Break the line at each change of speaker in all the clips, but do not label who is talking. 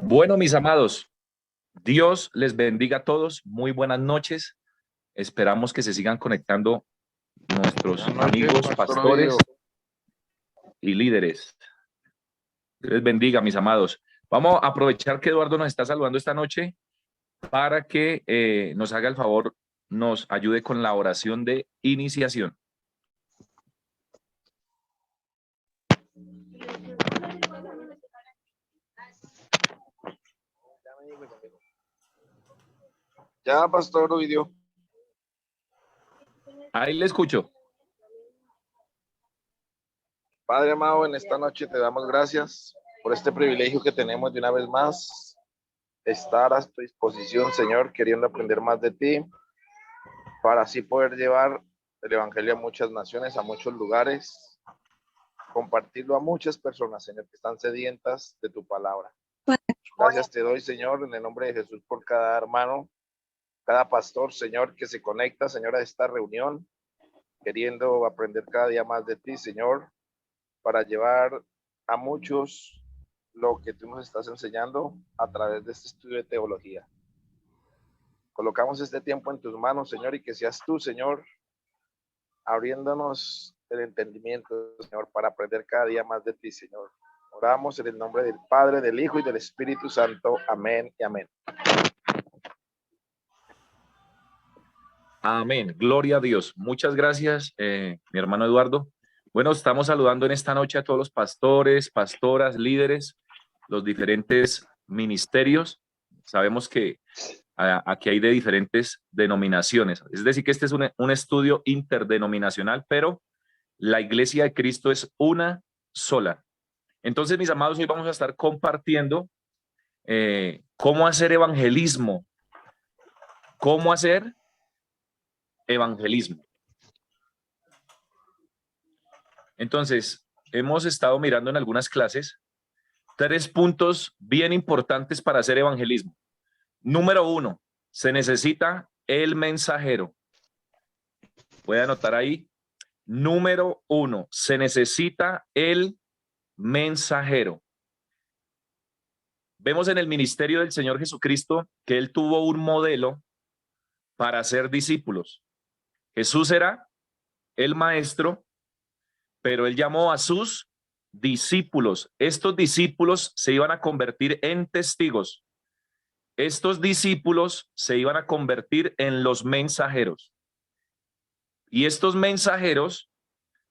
Bueno, mis amados, Dios les bendiga a todos. Muy buenas noches. Esperamos que se sigan conectando nuestros
Buenas noches,
amigos,
Pastor
pastores
Ovidio.
y líderes. Dios les bendiga, mis amados. Vamos a aprovechar que Eduardo nos está saludando esta noche para que nos haga el favor, nos ayude con la oración de iniciación.
Ya, Pastor Ovidio.
Ahí le escucho.
Padre amado, en esta noche te damos gracias por este privilegio que tenemos de una vez más estar a tu disposición, Señor, queriendo aprender más de ti, para así poder llevar el Evangelio a muchas naciones, a muchos lugares, compartirlo a muchas personas, Señor, que están sedientas de tu palabra. Gracias te doy, Señor, en el nombre de Jesús, por cada hermano, cada pastor, Señor, que se conecta, Señor, a esta reunión, queriendo aprender cada día más de ti, Señor, para llevar a muchos lo que tú nos estás enseñando a través de este estudio de teología. Colocamos este tiempo en tus manos, Señor, y que seas tú, Señor, abriéndonos el entendimiento, Señor, para aprender cada día más de ti, Señor. Oramos en el nombre del Padre, del Hijo y del Espíritu Santo. Amén y amén.
Amén. Gloria a Dios. Muchas gracias, mi hermano Eduardo. Bueno, estamos saludando en esta noche a todos los pastores, pastoras, líderes, los diferentes ministerios. Sabemos que aquí hay de diferentes denominaciones. Es decir, que este es un estudio interdenominacional, pero la Iglesia de Cristo es una sola. Entonces, mis amados, hoy vamos a estar compartiendo cómo hacer evangelismo. ¿Cómo hacer evangelismo? Entonces, hemos estado mirando en algunas clases 3 puntos bien importantes para hacer evangelismo. Número 1, se necesita el mensajero. Puede anotar ahí. Número 1, se necesita el mensajero. Vemos en el ministerio del Señor Jesucristo que él tuvo un modelo para hacer discípulos. Jesús era el maestro, pero él llamó a sus discípulos. Estos discípulos se iban a convertir en testigos. Estos discípulos se iban a convertir en los mensajeros. Y estos mensajeros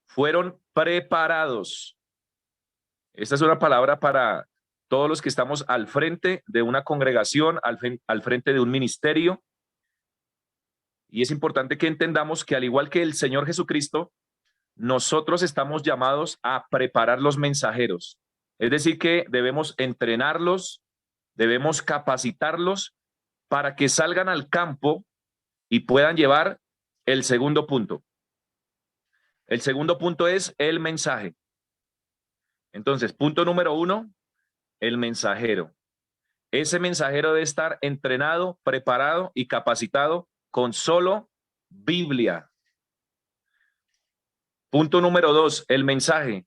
fueron preparados. Esta es una palabra para todos los que estamos al frente de una congregación, al frente de un ministerio. Y es importante que entendamos que al igual que el Señor Jesucristo, nosotros estamos llamados a preparar los mensajeros. Es decir, que debemos entrenarlos, debemos capacitarlos para que salgan al campo y puedan llevar el segundo punto. El segundo punto es el mensaje. Entonces, punto número 1, el mensajero. Ese mensajero debe estar entrenado, preparado y capacitado con solo Biblia. Punto número 2, el mensaje.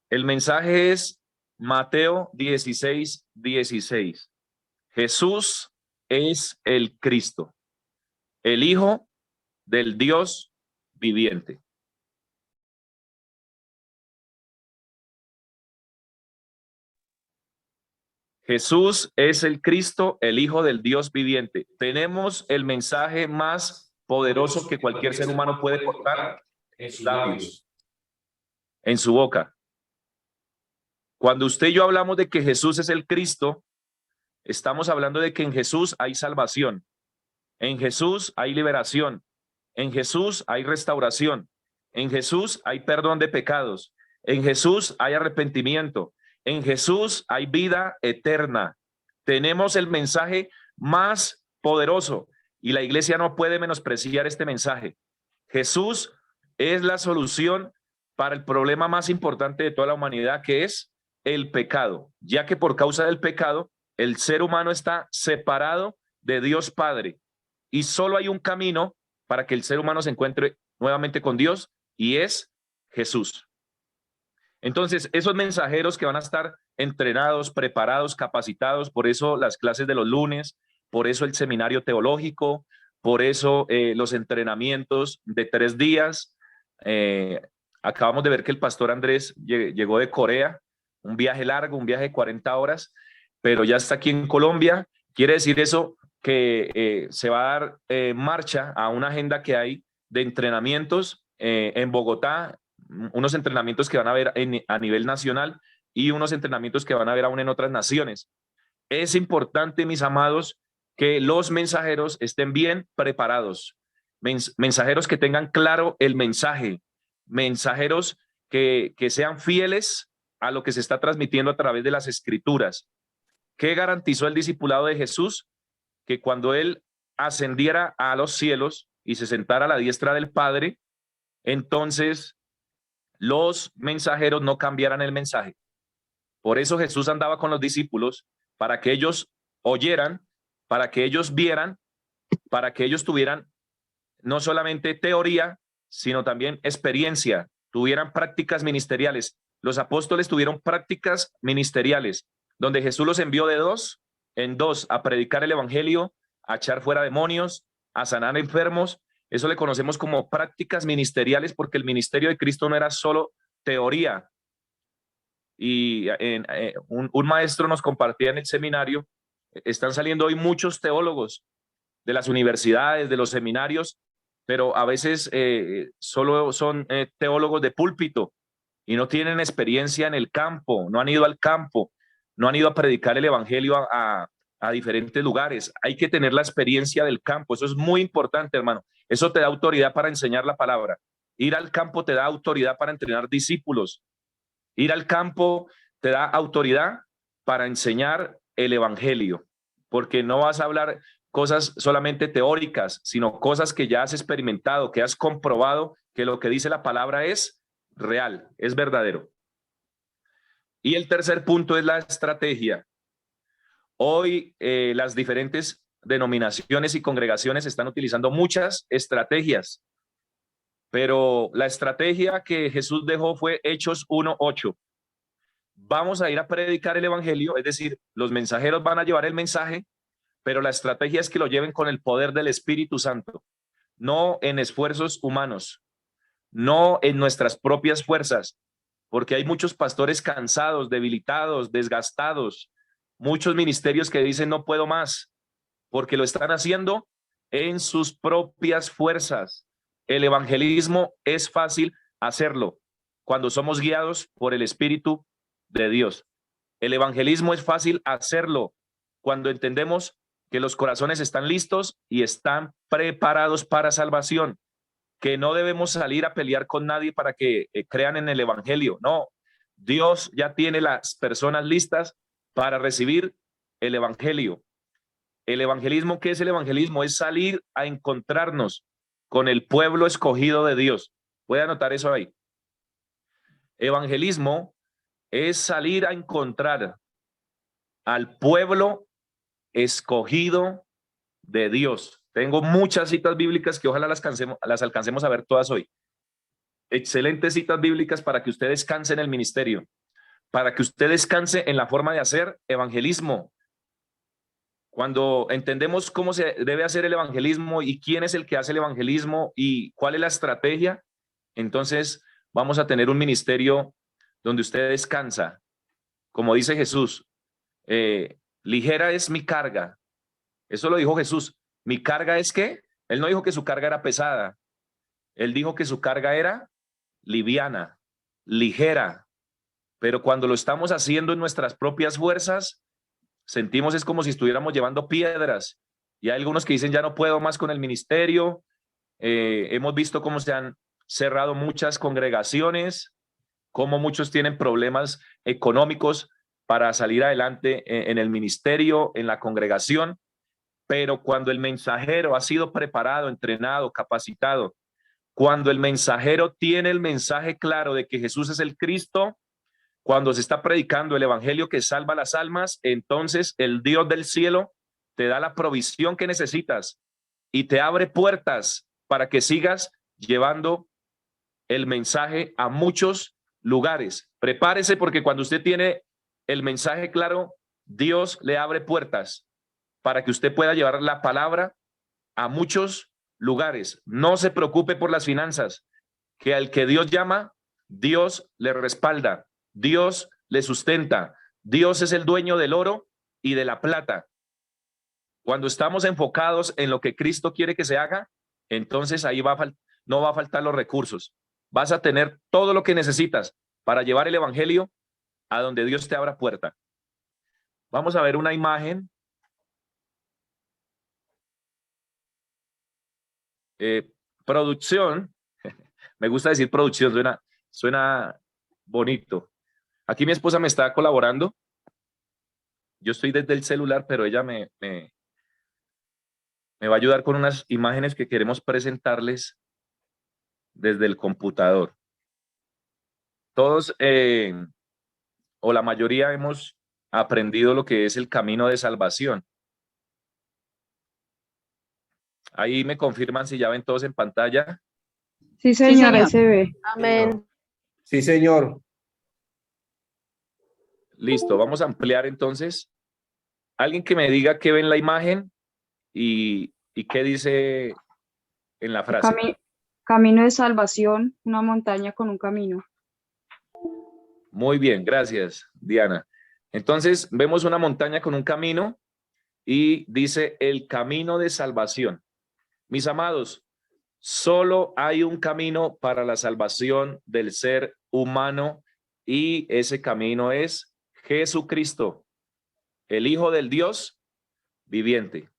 El mensaje es Mateo 16:16. Jesús es el Cristo, el Hijo del Dios viviente. Jesús es el Cristo, el Hijo del Dios viviente. Tenemos el mensaje más poderoso que cualquier ser humano puede portar en sus labios, en su boca. Cuando usted y yo hablamos de que Jesús es el Cristo, estamos hablando de que en Jesús hay salvación, en Jesús hay liberación, en Jesús hay restauración, en Jesús hay perdón de pecados, en Jesús hay arrepentimiento, en Jesús hay vida eterna. Tenemos el mensaje más poderoso y la iglesia no puede menospreciar este mensaje. Jesús es la solución para el problema más importante de toda la humanidad, que es el pecado, ya que por causa del pecado el ser humano está separado de Dios Padre y solo hay un camino para que el ser humano se encuentre nuevamente con Dios y es Jesús. Entonces, esos mensajeros que van a estar entrenados, preparados, capacitados, por eso las clases de los lunes, por eso el seminario teológico, por eso los entrenamientos de 3 días. Acabamos de ver que el pastor Andrés llegó de Corea, un viaje largo, un viaje de 40 horas, pero ya está aquí en Colombia. Quiere decir eso que se va a dar marcha a una agenda que hay de entrenamientos en Bogotá, unos entrenamientos que van a haber a nivel nacional y unos entrenamientos que van a haber aún en otras naciones. Es importante, mis amados, que los mensajeros estén bien preparados, mensajeros que tengan claro el mensaje, mensajeros que sean fieles a lo que se está transmitiendo a través de las escrituras. ¿Qué garantizó el discipulado de Jesús? Que cuando él ascendiera a los cielos y se sentara a la diestra del Padre, entonces los mensajeros no cambiaran el mensaje. Por eso Jesús andaba con los discípulos, para que ellos oyeran, para que ellos vieran, para que ellos tuvieran no solamente teoría, sino también experiencia, tuvieran prácticas ministeriales. Los apóstoles tuvieron prácticas ministeriales, donde Jesús los envió de 2 en 2 a predicar el evangelio, a echar fuera demonios, a sanar enfermos. Eso le conocemos como prácticas ministeriales, porque el ministerio de Cristo no era solo teoría. Y un maestro nos compartía en el seminario, están saliendo hoy muchos teólogos de las universidades, de los seminarios, pero a veces solo son teólogos de púlpito y no tienen experiencia en el campo, no han ido al campo, no han ido a predicar el evangelio a diferentes lugares. Hay que tener la experiencia del campo, eso es muy importante, hermano. Eso te da autoridad para enseñar la palabra. Ir al campo te da autoridad para entrenar discípulos. Ir al campo te da autoridad para enseñar el evangelio, porque no vas a hablar cosas solamente teóricas, sino cosas que ya has experimentado, que has comprobado que lo que dice la palabra es real, es verdadero. Y el tercer punto es la estrategia. Hoy las diferentes denominaciones y congregaciones están utilizando muchas estrategias, pero la estrategia que Jesús dejó fue Hechos 1:8. Vamos a ir a predicar el evangelio, es decir, los mensajeros van a llevar el mensaje, pero la estrategia es que lo lleven con el poder del Espíritu Santo, no en esfuerzos humanos, no en nuestras propias fuerzas, porque hay muchos pastores cansados, debilitados, desgastados, muchos ministerios que dicen no puedo más, porque lo están haciendo en sus propias fuerzas. El evangelismo es fácil hacerlo cuando somos guiados por el Espíritu de Dios. El evangelismo es fácil hacerlo cuando entendemos que los corazones están listos y están preparados para salvación, que no debemos salir a pelear con nadie para que crean en el evangelio. No, Dios ya tiene las personas listas para recibir el evangelio. El evangelismo, ¿qué es el evangelismo? Es salir a encontrarnos con el pueblo escogido de Dios. Puede anotar eso ahí. Evangelismo es salir a encontrar al pueblo escogido de Dios. Tengo muchas citas bíblicas que ojalá las alcancemos a ver todas hoy. Excelentes citas bíblicas para que usted descanse en el ministerio, para que usted descanse en la forma de hacer evangelismo. Cuando entendemos cómo se debe hacer el evangelismo y quién es el que hace el evangelismo y cuál es la estrategia, entonces vamos a tener un ministerio donde usted descansa. Como dice Jesús, ligera es mi carga. Eso lo dijo Jesús. Mi carga es que, él no dijo que su carga era pesada. Él dijo que su carga era liviana, ligera. Pero cuando lo estamos haciendo en nuestras propias fuerzas, sentimos es como si estuviéramos llevando piedras. Y hay algunos que dicen ya no puedo más con el ministerio. Hemos visto cómo se han cerrado muchas congregaciones, cómo muchos tienen problemas económicos para salir adelante en el ministerio, en la congregación. Pero cuando el mensajero ha sido preparado, entrenado, capacitado, cuando el mensajero tiene el mensaje claro de que Jesús es el Cristo, cuando se está predicando el evangelio que salva las almas, entonces el Dios del cielo te da la provisión que necesitas y te abre puertas para que sigas llevando el mensaje a muchos lugares. Prepárese porque cuando usted tiene el mensaje claro, Dios le abre puertas para que usted pueda llevar la palabra a muchos lugares. No se preocupe por las finanzas, que al que Dios llama, Dios le respalda, Dios le sustenta. Dios es el dueño del oro y de la plata. Cuando estamos enfocados en lo que Cristo quiere que se haga, entonces ahí no va a faltar los recursos. Vas a tener todo lo que necesitas para llevar el evangelio a donde Dios te abra puerta. Vamos a ver una imagen. Producción. Me gusta decir producción, suena bonito. Aquí mi esposa me está colaborando. Yo estoy desde el celular, pero ella me va a ayudar con unas imágenes que queremos presentarles desde el computador. Todos, o la mayoría, hemos aprendido lo que es el camino de salvación. Ahí me confirman si ya ven todos en pantalla.
Sí, señor, ahí se ve.
Amén.
Sí, señor.
Listo, vamos a ampliar entonces. Alguien que me diga qué ve en la imagen y qué dice en la frase.
Camino de salvación, una montaña con un camino.
Muy bien, gracias, Diana. Entonces, vemos una montaña con un camino y dice el camino de salvación. Mis amados, solo hay un camino para la salvación del ser humano y ese camino es Jesucristo, el Hijo del Dios viviente.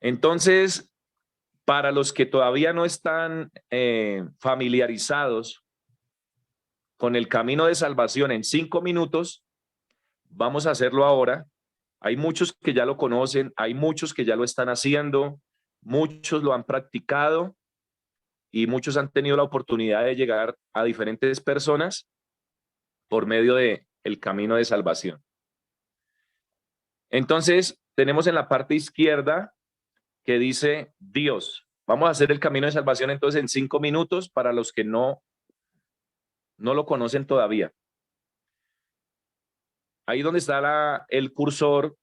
Entonces, para los que todavía no están familiarizados con el camino de salvación en 5 minutos, vamos a hacerlo ahora. Hay muchos que ya lo conocen, hay muchos que ya lo están haciendo, muchos lo han practicado y muchos han tenido la oportunidad de llegar a diferentes personas por medio de el camino de salvación. Entonces, tenemos en la parte izquierda que dice Dios. Vamos a hacer el camino de salvación entonces en 5 minutos para los que no lo conocen todavía. Ahí donde está el cursor,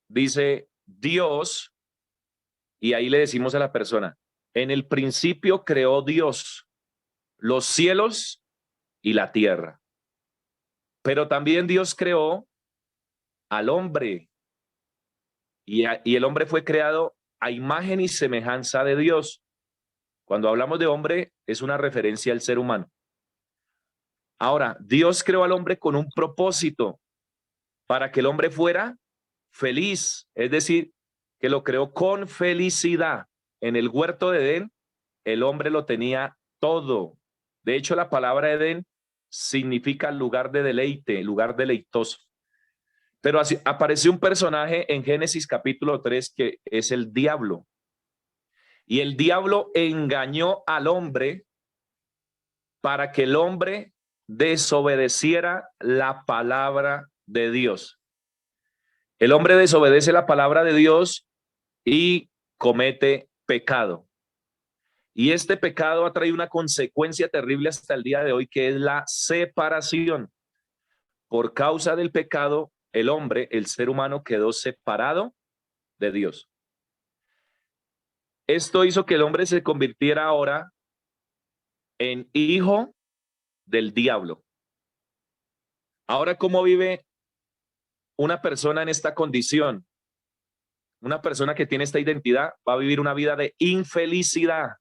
dice Dios, y ahí le decimos a la persona, en el principio creó Dios los cielos y la tierra. Pero también Dios creó al hombre, y el hombre fue creado a imagen y semejanza de Dios. Cuando hablamos de hombre, es una referencia al ser humano. Ahora, Dios creó al hombre con un propósito, para que el hombre fuera feliz, es decir, que lo creó con felicidad. En el huerto de Edén, el hombre lo tenía todo. De hecho, la palabra Edén significa lugar de deleite, lugar deleitoso. Pero así apareció un personaje en Génesis capítulo 3 que es el diablo. Y el diablo engañó al hombre para que el hombre desobedeciera la palabra de Dios. El hombre desobedece la palabra de Dios y comete pecado. Y este pecado ha traído una consecuencia terrible hasta el día de hoy, que es la separación. Por causa del pecado, el hombre, el ser humano, quedó separado de Dios. Esto hizo que el hombre se convirtiera ahora en hijo del diablo. Ahora, ¿cómo vive una persona en esta condición? Una persona que tiene esta identidad va a vivir una vida de infelicidad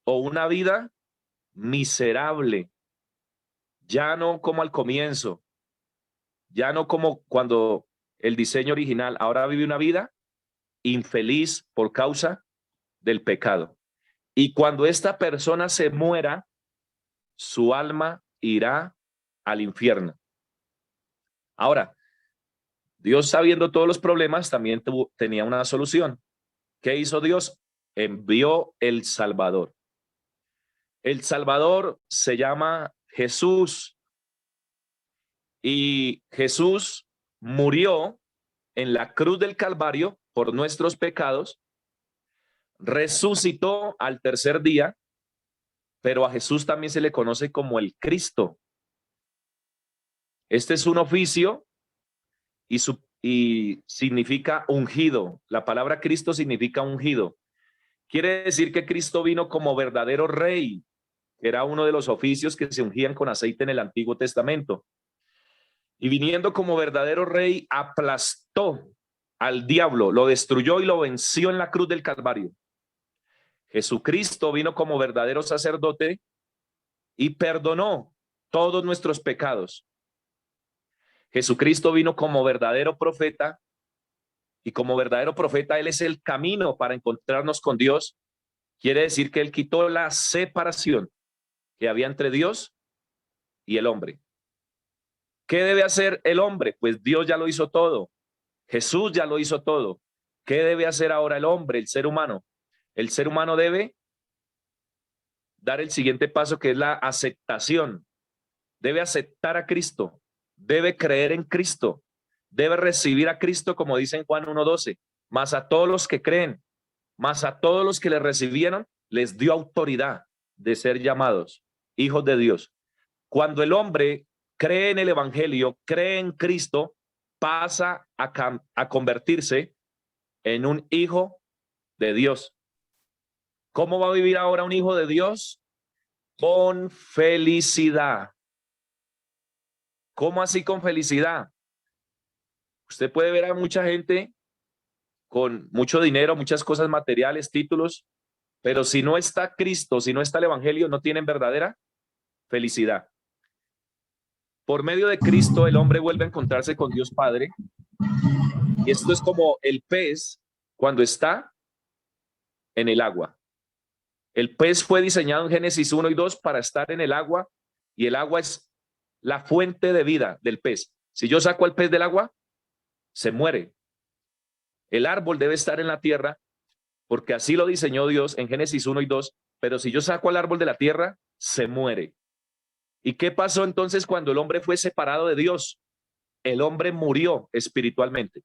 o una vida miserable. Ya no como al comienzo, ya no como cuando el diseño original, ahora vive una vida infeliz por causa del pecado. Y cuando esta persona se muera, su alma irá al infierno. Ahora, Dios, sabiendo todos los problemas, también tenía una solución. ¿Qué hizo Dios? Envió el Salvador. El Salvador se llama Jesús. Y Jesús murió en la cruz del Calvario por nuestros pecados, resucitó al tercer día, pero a Jesús también se le conoce como el Cristo. Este es un oficio y significa ungido. La palabra Cristo significa ungido. Quiere decir que Cristo vino como verdadero rey. Era uno de los oficios que se ungían con aceite en el Antiguo Testamento. Y viniendo como verdadero rey, aplastó al diablo, lo destruyó y lo venció en la cruz del Calvario. Jesucristo vino como verdadero sacerdote y perdonó todos nuestros pecados. Jesucristo vino como verdadero profeta y como verdadero profeta Él es el camino para encontrarnos con Dios. Quiere decir que Él quitó la separación que había entre Dios y el hombre. ¿Qué debe hacer el hombre? Pues Dios ya lo hizo todo. Jesús ya lo hizo todo. ¿Qué debe hacer ahora el hombre, el ser humano? El ser humano debe dar el siguiente paso, que es la aceptación. Debe aceptar a Cristo, debe creer en Cristo, debe recibir a Cristo, como dice en Juan 1:12, más a todos los que creen, más a todos los que le recibieron, les dio autoridad de ser llamados hijos de Dios. Cuando el hombre cree en el evangelio, cree en Cristo, pasa a convertirse en un hijo de Dios. ¿Cómo va a vivir ahora un hijo de Dios? Con felicidad. ¿Cómo así con felicidad? Usted puede ver a mucha gente con mucho dinero, muchas cosas materiales, títulos, pero si no está Cristo, si no está el evangelio, no tienen verdadera felicidad. Por medio de Cristo, el hombre vuelve a encontrarse con Dios Padre. Y esto es como el pez cuando está en el agua. El pez fue diseñado en Génesis 1 y 2 para estar en el agua, y el agua es la fuente de vida del pez. Si yo saco al pez del agua, se muere. El árbol debe estar en la tierra porque así lo diseñó Dios en Génesis 1 y 2, pero si yo saco al árbol de la tierra, se muere. ¿Y qué pasó entonces cuando el hombre fue separado de Dios? El hombre murió espiritualmente.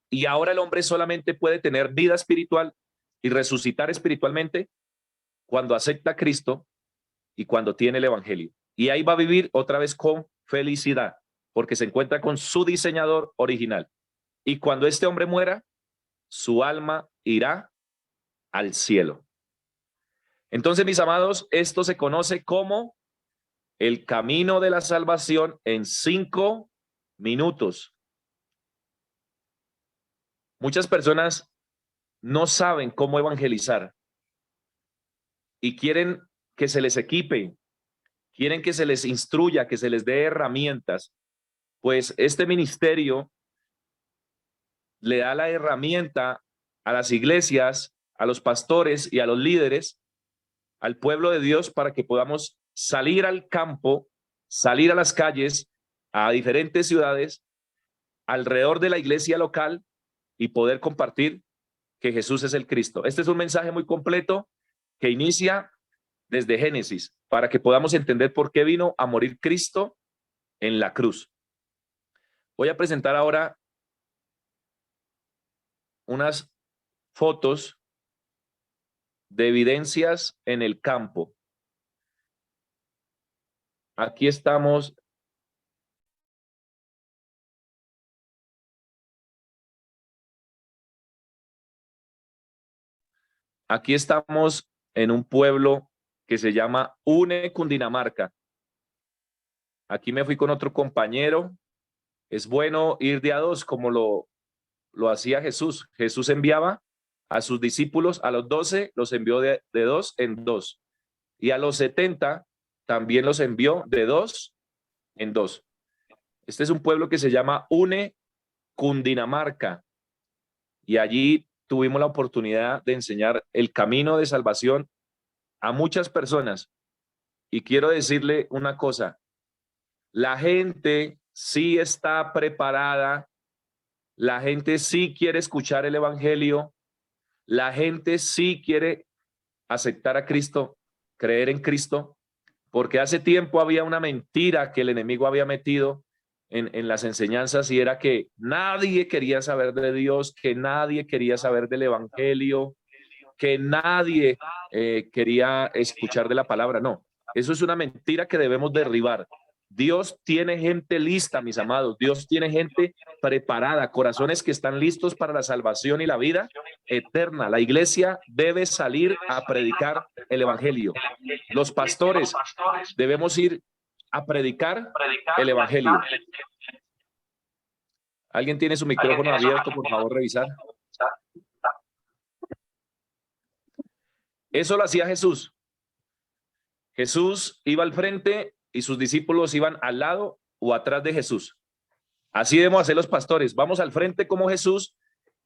Y ahora el hombre solamente puede tener vida espiritual y resucitar espiritualmente cuando acepta a Cristo y cuando tiene el evangelio. Y ahí va a vivir otra vez con felicidad, porque se encuentra con su diseñador original. Y cuando este hombre muera, su alma irá al cielo. Entonces, mis amados, esto se conoce como el camino de la salvación en 5 minutos. Muchas personas no saben cómo evangelizar y quieren que se les equipe, quieren que se les instruya, que se les dé herramientas. Pues este ministerio le da la herramienta a las iglesias, a los pastores y a los líderes, al pueblo de Dios, para que podamos salir al campo, salir a las calles, a diferentes ciudades, alrededor de la iglesia local y poder compartir que Jesús es el Cristo. Este es un mensaje muy completo que inicia desde Génesis para que podamos entender por qué vino a morir Cristo en la cruz. Voy a presentar ahora unas fotos de evidencias en el campo. Aquí estamos. Aquí estamos en un pueblo que se llama Une, Cundinamarca. Aquí me fui con otro compañero. Es bueno ir de a dos como lo hacía Jesús. Jesús enviaba a sus discípulos, a los 12 los envió de 2 en 2. Y a los 70 también los envió de 2 en 2. Este es un pueblo que se llama Une, Cundinamarca. Y allí tuvimos la oportunidad de enseñar el camino de salvación a muchas personas. Y quiero decirle una cosa, la gente sí está preparada, la gente sí quiere escuchar el evangelio, la gente sí quiere aceptar a Cristo, creer en Cristo, porque hace tiempo había una mentira que el enemigo había metido en las enseñanzas, y era que nadie quería saber de Dios, que nadie quería saber del evangelio, que nadie quería escuchar de la palabra. No, eso es una mentira que debemos derribar. Dios tiene gente lista, mis amados. Dios tiene gente preparada, corazones que están listos para la salvación y la vida eterna. La iglesia debe salir a predicar el evangelio. Los pastores debemos ir a predicar el evangelio. ¿Alguien tiene su micrófono abierto? Por favor, revisar. Eso lo hacía Jesús. Jesús iba al frente y sus discípulos iban al lado o atrás de Jesús. Así debemos hacer los pastores. Vamos al frente como Jesús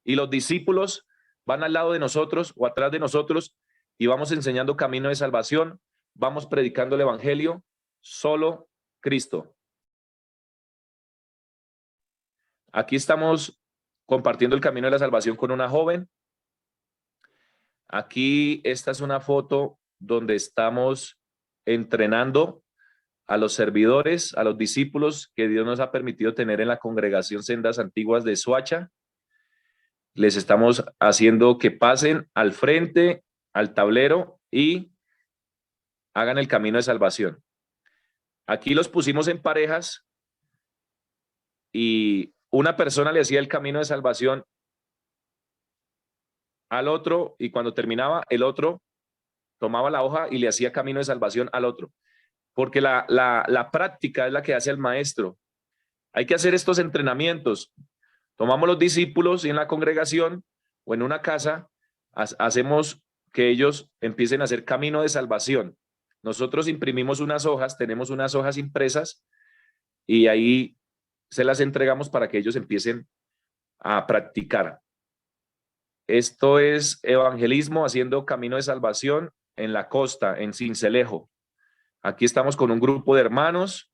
y los discípulos van al lado de nosotros o atrás de nosotros y vamos enseñando camino de salvación. Vamos predicando el evangelio. Solo Cristo. Aquí estamos compartiendo el camino de la salvación con una joven. Aquí esta es una foto donde estamos entrenando a los servidores, a los discípulos que Dios nos ha permitido tener en la congregación Sendas Antiguas de Soacha. Les estamos haciendo que pasen al frente, al tablero y hagan el camino de salvación. Aquí los pusimos en parejas y una persona le hacía el camino de salvación al otro y cuando terminaba el otro tomaba la hoja y le hacía camino de salvación al otro. Porque la práctica es la que hace el maestro. Hay que hacer estos entrenamientos. Tomamos los discípulos y en la congregación o en una casa hacemos que ellos empiecen a hacer camino de salvación. Nosotros imprimimos unas hojas, tenemos unas hojas impresas y ahí se las entregamos para que ellos empiecen a practicar. Esto es evangelismo haciendo camino de salvación en la costa, en Sincelejo. Aquí estamos con un grupo de hermanos.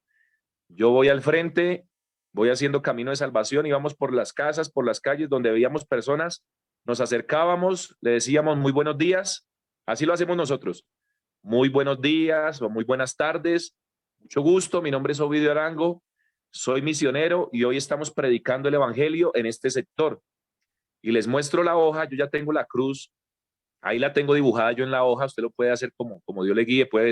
Yo voy al frente, voy haciendo camino de salvación y vamos por las casas, por las calles donde veíamos personas. Nos acercábamos, le decíamos muy buenos días. Así lo hacemos nosotros. Muy buenos días o muy buenas tardes. Mucho gusto, mi nombre es Ovidio Arango. Soy misionero y hoy estamos predicando el evangelio en este sector. Y les muestro la hoja, yo ya tengo la cruz, ahí la tengo dibujada yo en la hoja, usted lo puede hacer como Dios le guíe, puede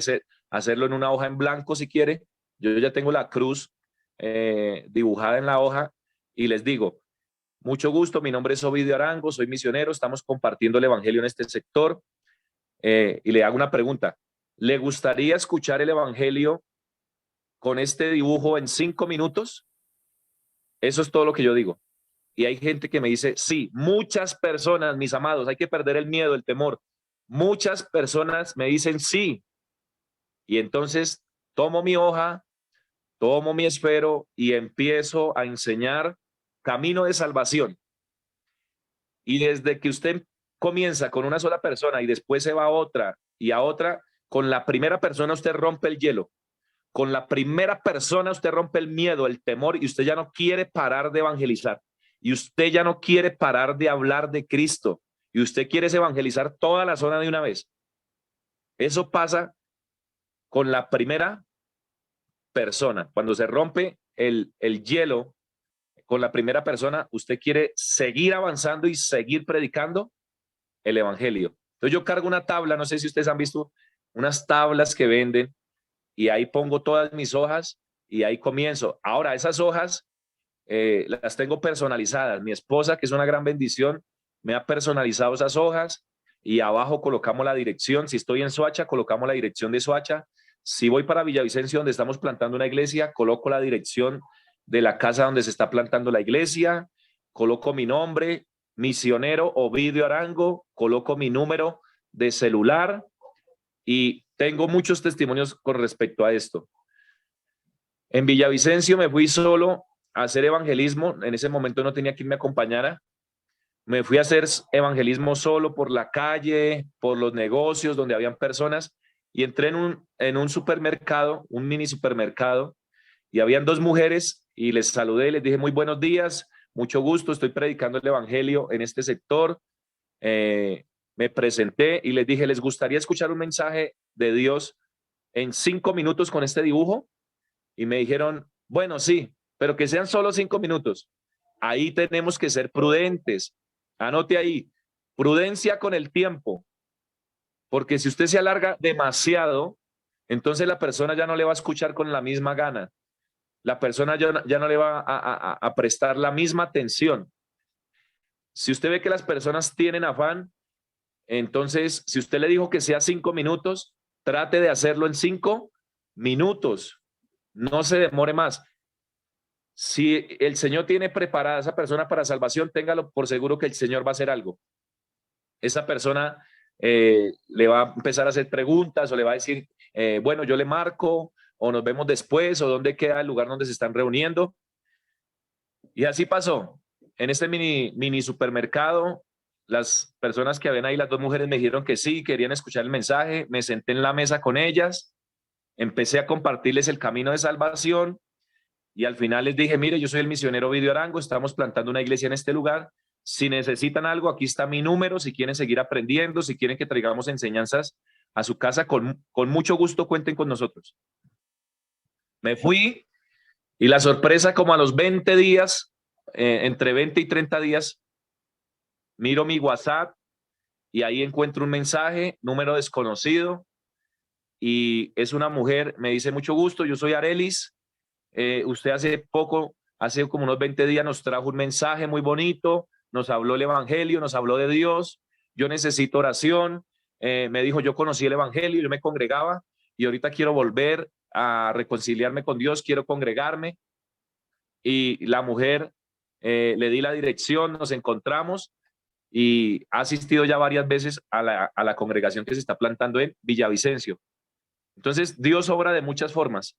hacerlo en una hoja en blanco si quiere. Yo ya tengo la cruz dibujada en la hoja y les digo, mucho gusto, mi nombre es Ovidio Arango, soy misionero, estamos compartiendo el evangelio en este sector y le hago una pregunta, ¿le gustaría escuchar el evangelio con este dibujo en 5 minutos? Eso es todo lo que yo digo. Y hay gente que me dice, sí, muchas personas, mis amados, hay que perder el miedo, el temor. Muchas personas me dicen sí. Y entonces tomo mi hoja, tomo mi esfero y empiezo a enseñar camino de salvación. Y desde que usted comienza con una sola persona y después se va a otra y a otra, con la primera persona usted rompe el hielo. Con la primera persona usted rompe el miedo, el temor y usted ya no quiere parar de evangelizar. Y usted ya no quiere parar de hablar de Cristo y usted quiere evangelizar toda la zona de una vez. Eso pasa con la primera persona. Cuando se rompe el hielo con la primera persona, usted quiere seguir avanzando y seguir predicando el evangelio. Entonces yo cargo una tabla, no sé si ustedes han visto unas tablas que venden y ahí pongo todas mis hojas y ahí comienzo. Ahora esas hojas las tengo personalizadas. Mi esposa, que es una gran bendición, me ha personalizado esas hojas y abajo colocamos la dirección. Si estoy en Soacha, colocamos la dirección de Soacha. Si voy para Villavicencio, donde estamos plantando una iglesia, coloco la dirección de la casa donde se está plantando la iglesia, coloco mi nombre, misionero Ovidio Arango, coloco mi número de celular y tengo muchos testimonios con respecto a esto. En Villavicencio me fui solo a hacer evangelismo. En ese momento no tenía quien me acompañara. Me fui a hacer evangelismo solo por la calle, por los negocios donde habían personas y entré en un supermercado, un mini supermercado y habían 2 mujeres y les saludé y les dije muy buenos días, mucho gusto, estoy predicando el evangelio en este sector. Me presenté y les dije, ¿les gustaría escuchar un mensaje de Dios en 5 minutos con este dibujo? Y me dijeron, bueno, sí, pero que sean solo 5 minutos. Ahí tenemos que ser prudentes. Anote ahí, prudencia con el tiempo. Porque si usted se alarga demasiado, entonces la persona ya no le va a escuchar con la misma gana. La persona ya no le va a prestar la misma atención. Si usted ve que las personas tienen afán, entonces, si usted le dijo que sea 5 minutos, trate de hacerlo en 5 minutos. No se demore más. Si el Señor tiene preparada a esa persona para salvación, téngalo por seguro que el Señor va a hacer algo. Esa persona le va a empezar a hacer preguntas o le va a decir, bueno, yo le marco o nos vemos después o dónde queda el lugar donde se están reuniendo. Y así pasó. En este mini supermercado, las personas que habían ahí, las 2 mujeres me dijeron que sí, querían escuchar el mensaje. Me senté en la mesa con ellas, empecé a compartirles el camino de salvación y al final les dije, mire, yo soy el misionero Ovidio Arango, estamos plantando una iglesia en este lugar. Si necesitan algo, aquí está mi número, si quieren seguir aprendiendo, si quieren que traigamos enseñanzas a su casa, con mucho gusto cuenten con nosotros. Me fui y la sorpresa, como a los 20 días, entre 20 y 30 días, miro mi WhatsApp y ahí encuentro un mensaje, número desconocido, y es una mujer, me dice, mucho gusto, yo soy Arelis, usted hace como unos 20 días nos trajo un mensaje muy bonito, nos habló el evangelio, nos habló de Dios, yo necesito oración, me dijo, yo conocí el evangelio, yo me congregaba y ahorita quiero volver a reconciliarme con Dios, quiero congregarme. Y la mujer, le di la dirección, nos encontramos y ha asistido ya varias veces a la congregación que se está plantando en Villavicencio. Entonces, Dios obra de muchas formas.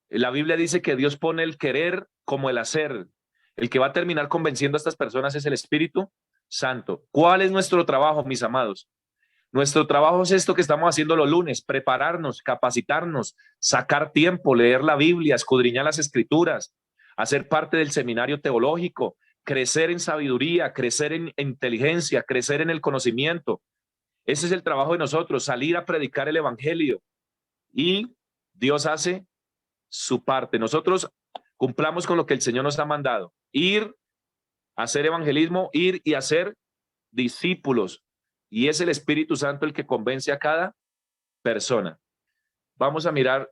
La Biblia dice que Dios pone el querer como el hacer. El que va a terminar convenciendo a estas personas es el Espíritu Santo. ¿Cuál es nuestro trabajo, mis amados? Nuestro trabajo es esto que estamos haciendo los lunes: prepararnos, capacitarnos, sacar tiempo, leer la Biblia, escudriñar las Escrituras, hacer parte del seminario teológico, crecer en sabiduría, crecer en inteligencia, crecer en el conocimiento. Ese es el trabajo de nosotros, salir a predicar el evangelio, y Dios hace su parte. Nosotros cumplamos con lo que el Señor nos ha mandado: ir a hacer evangelismo, ir y hacer discípulos, y es el Espíritu Santo el que convence a cada persona. Vamos a mirar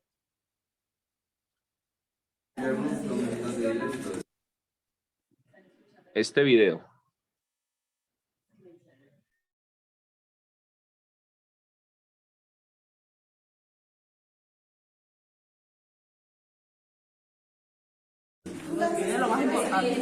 este video.
Lo más importante.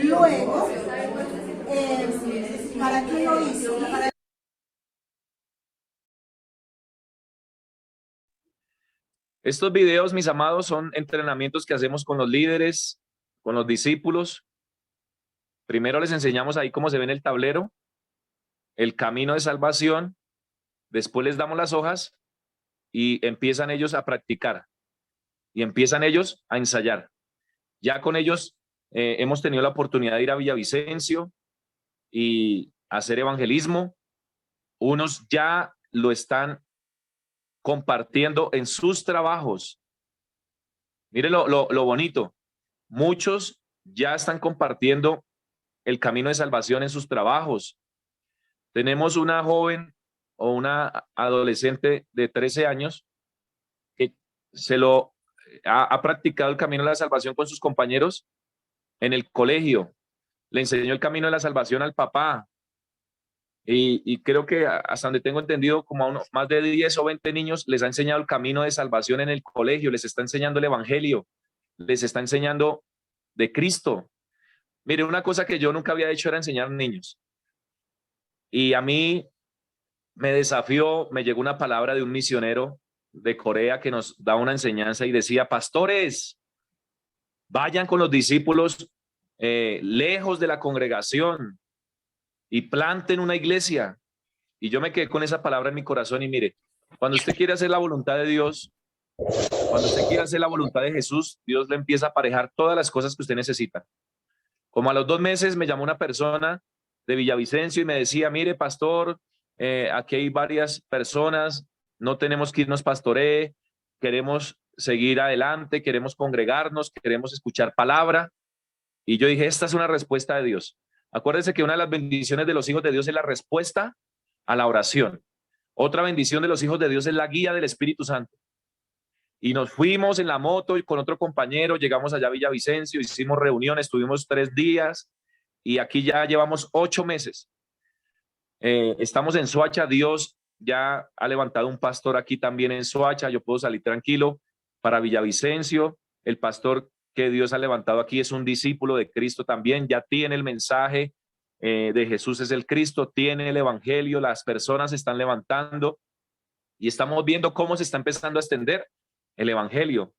Luego, ¿para qué lo hizo?
Estos videos, mis amados, son entrenamientos que hacemos con los líderes, con los discípulos. Primero les enseñamos ahí cómo se ve en el tablero el camino de salvación, después les damos las hojas y empiezan ellos a practicar y empiezan ellos a ensayar. Ya con ellos hemos tenido la oportunidad de ir a Villavicencio y hacer evangelismo. Unos ya lo están compartiendo en sus trabajos. Mire lo bonito. Muchos ya están compartiendo el camino de salvación en sus trabajos. Tenemos una joven o una adolescente de 13 años que ha practicado el camino de la salvación con sus compañeros en el colegio. Le enseñó el camino de la salvación al papá. Y creo que hasta donde tengo entendido, como a más de 10 o 20 niños les ha enseñado el camino de salvación en el colegio, les está enseñando el evangelio, les está enseñando de Cristo. Mire, una cosa que yo nunca había hecho era enseñar niños. Y a mí me desafió, me llegó una palabra de un misionero de Corea que nos da una enseñanza y decía: pastores, vayan con los discípulos lejos de la congregación y planten una iglesia. Y yo me quedé con esa palabra en mi corazón y mire, cuando usted quiere hacer la voluntad de Dios, cuando usted quiere hacer la voluntad de Jesús, Dios le empieza a aparejar todas las cosas que usted necesita. Como a los 2 meses me llamó una persona de Villavicencio y me decía: mire, pastor, aquí hay varias personas, no tenemos que irnos pastoree, queremos seguir adelante, queremos congregarnos, queremos escuchar palabra. Y yo dije: esta es una respuesta de Dios. Acuérdense que una de las bendiciones de los hijos de Dios es la respuesta a la oración. Otra bendición de los hijos de Dios es la guía del Espíritu Santo. Y nos fuimos en la moto y con otro compañero, llegamos allá a Villavicencio, hicimos reuniones, estuvimos 3 días y aquí ya llevamos 8 meses. Estamos en Soacha. Dios ya ha levantado un pastor aquí también en Soacha. Yo puedo salir tranquilo para Villavicencio. El pastor que Dios ha levantado aquí es un discípulo de Cristo también, ya tiene el mensaje de Jesús es el Cristo, tiene el evangelio, las personas se están levantando y estamos viendo cómo se está empezando a extender el evangelio.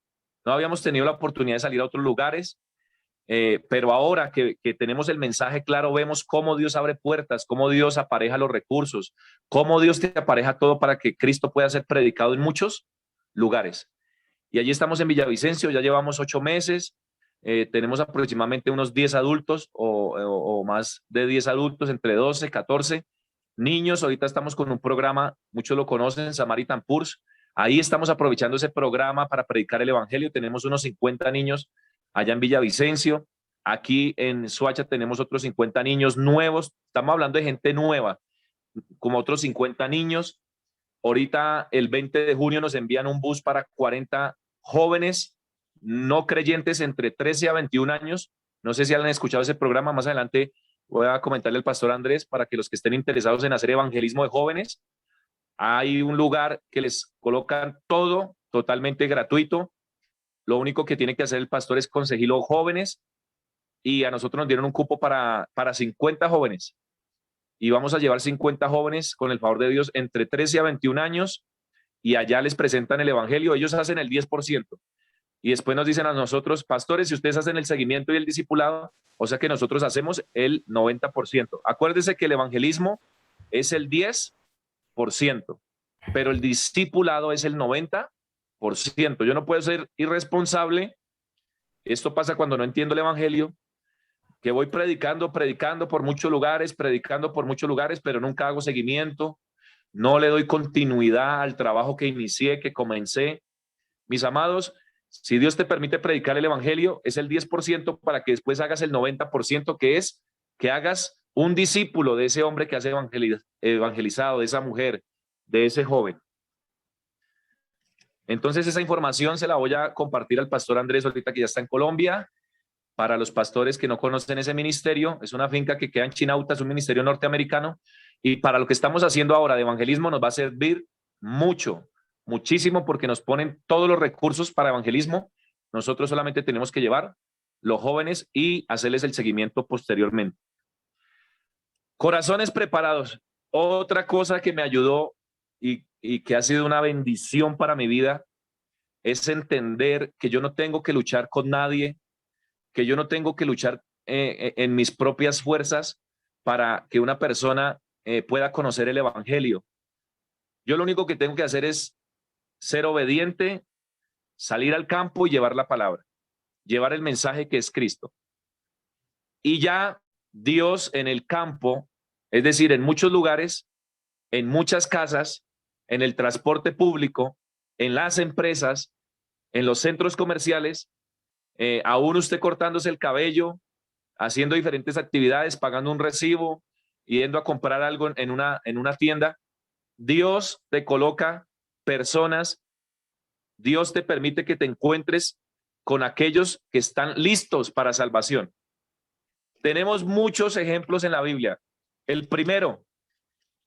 No habíamos tenido la oportunidad de salir a otros lugares, pero ahora que tenemos el mensaje claro, vemos cómo Dios abre puertas, cómo Dios apareja los recursos, cómo Dios te apareja todo para que Cristo pueda ser predicado en muchos lugares. Y allí estamos en Villavicencio, ya llevamos 8 meses, tenemos aproximadamente unos 10 adultos o más de 10 adultos, entre 12, 14 niños. Ahorita estamos con un programa, muchos lo conocen, Samaritan Purs. Ahí estamos aprovechando ese programa para predicar el evangelio. Tenemos unos 50 niños allá en Villavicencio. Aquí en Soacha tenemos otros 50 niños nuevos. Estamos hablando de gente nueva, como otros 50 niños. Ahorita el 20 de junio nos envían un bus para 40 jóvenes no creyentes entre 13 a 21 años. No sé si han escuchado ese programa. Más adelante voy a comentarle al pastor Andrés para que los que estén interesados en hacer evangelismo de jóvenes, hay un lugar que les colocan todo totalmente gratuito. Lo único que tiene que hacer el pastor es conseguir los jóvenes y a nosotros nos dieron un cupo para 50 jóvenes. Y vamos a llevar 50 jóvenes con el favor de Dios entre 13 a 21 años y allá les presentan el evangelio. Ellos hacen el 10% y después nos dicen a nosotros: pastores, si ustedes hacen el seguimiento y el discipulado, o sea que nosotros hacemos el 90%. Acuérdense que el evangelismo es el 10%, pero el discipulado es el 90%. Yo no puedo ser irresponsable. Esto pasa cuando no entiendo el evangelio, que voy predicando por muchos lugares, pero nunca hago seguimiento, no le doy continuidad al trabajo que inicié, que comencé. Mis amados, si Dios te permite predicar el evangelio, es el 10% para que después hagas el 90%, que es que hagas un discípulo de ese hombre que has evangelizado, de esa mujer, de ese joven. Entonces esa información se la voy a compartir al pastor Andrés ahorita que ya está en Colombia. Para los pastores que no conocen ese ministerio, es una finca que queda en Chinauta, es un ministerio norteamericano, y para lo que estamos haciendo ahora de evangelismo nos va a servir mucho, muchísimo, porque nos ponen todos los recursos para evangelismo. Nosotros solamente tenemos que llevar los jóvenes y hacerles el seguimiento posteriormente. Corazones preparados. Otra cosa que me ayudó y que ha sido una bendición para mi vida es entender que yo no tengo que luchar con nadie, que yo no tengo que luchar en mis propias fuerzas para que una persona pueda conocer el evangelio. Yo lo único que tengo que hacer es ser obediente, salir al campo y llevar la palabra, llevar el mensaje que es Cristo. Y ya Dios en el campo, es decir, en muchos lugares, en muchas casas, en el transporte público, en las empresas, en los centros comerciales, aún usted cortándose el cabello, haciendo diferentes actividades, pagando un recibo, yendo a comprar algo en una tienda, Dios te coloca personas, Dios te permite que te encuentres con aquellos que están listos para salvación. Tenemos muchos ejemplos en la Biblia. El primero,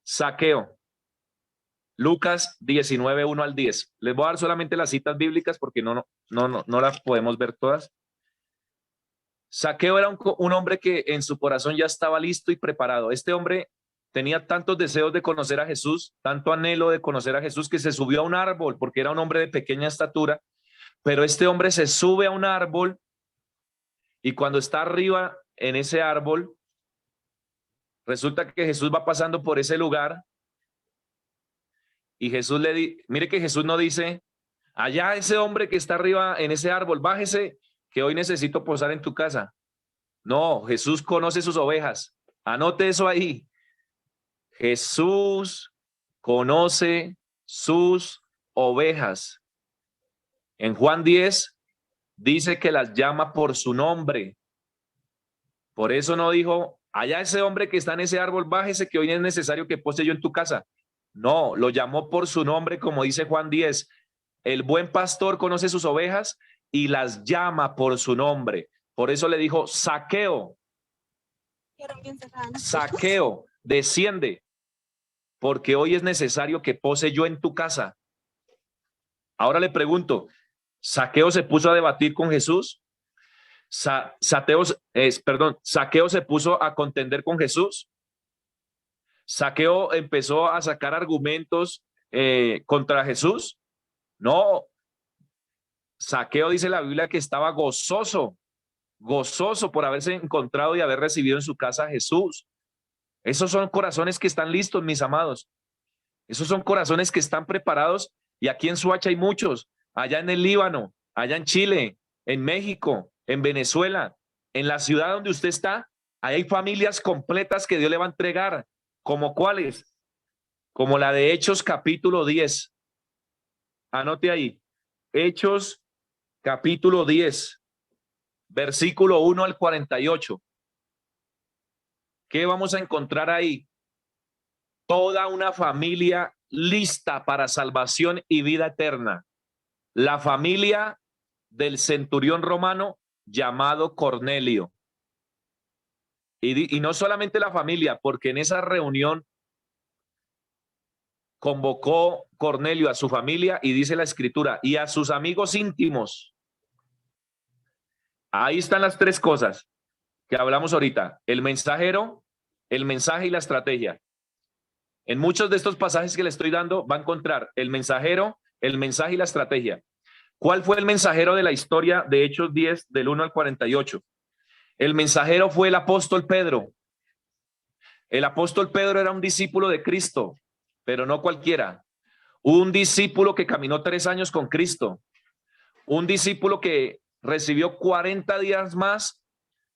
Zaqueo. Lucas 19, 1 al 10. Les voy a dar solamente las citas bíblicas porque no las podemos ver todas. Zaqueo era un hombre que en su corazón ya estaba listo y preparado. Este hombre tenía tantos deseos de conocer a Jesús, tanto anhelo de conocer a Jesús, que se subió a un árbol porque era un hombre de pequeña estatura, pero este hombre se sube a un árbol y cuando está arriba en ese árbol, resulta que Jesús va pasando por ese lugar y Jesús mire que Jesús no dice, allá ese hombre que está arriba en ese árbol, bájese, que hoy necesito posar en tu casa. No, Jesús conoce sus ovejas. Anote eso ahí. Jesús conoce sus ovejas. En Juan 10 dice que las llama por su nombre. Por eso no dijo, allá ese hombre que está en ese árbol, bájese que hoy es necesario que pose yo en tu casa. No, lo llamó por su nombre, como dice Juan 10. El buen pastor conoce sus ovejas y las llama por su nombre. Por eso le dijo, Zaqueo, Zaqueo, desciende, porque hoy es necesario que pose yo en tu casa. Ahora le pregunto, ¿Zaqueo se puso a debatir con Jesús? ¿Zaqueo se puso a contender con Jesús? ¿Zaqueo empezó a sacar argumentos contra Jesús? No. Zaqueo, dice la Biblia, que estaba gozoso por haberse encontrado y haber recibido en su casa a Jesús. Esos son corazones que están listos, mis amados. Esos son corazones que están preparados, y aquí en Soacha hay muchos, allá en el Líbano, allá en Chile, en México, en Venezuela, en la ciudad donde usted está, ahí hay familias completas que Dios le va a entregar. ¿Como cuáles? Como la de Hechos capítulo 10. Anote ahí. Hechos capítulo 10, versículo 1 al 48. ¿Qué vamos a encontrar ahí? Toda una familia lista para salvación y vida eterna. La familia del centurión romano llamado Cornelio. Y no solamente la familia, porque en esa reunión convocó Cornelio a su familia y dice la escritura, y a sus amigos íntimos. Ahí están las tres cosas que hablamos ahorita: el mensajero, el mensaje y la estrategia. En muchos de estos pasajes que le estoy dando va a encontrar el mensajero, el mensaje y la estrategia. ¿Cuál fue el mensajero de la historia de Hechos 10 del 1 al 48? El mensajero fue el apóstol Pedro. El apóstol Pedro era un discípulo de Cristo, pero no cualquiera. Un discípulo que caminó 3 años con Cristo. Un discípulo que recibió 40 días más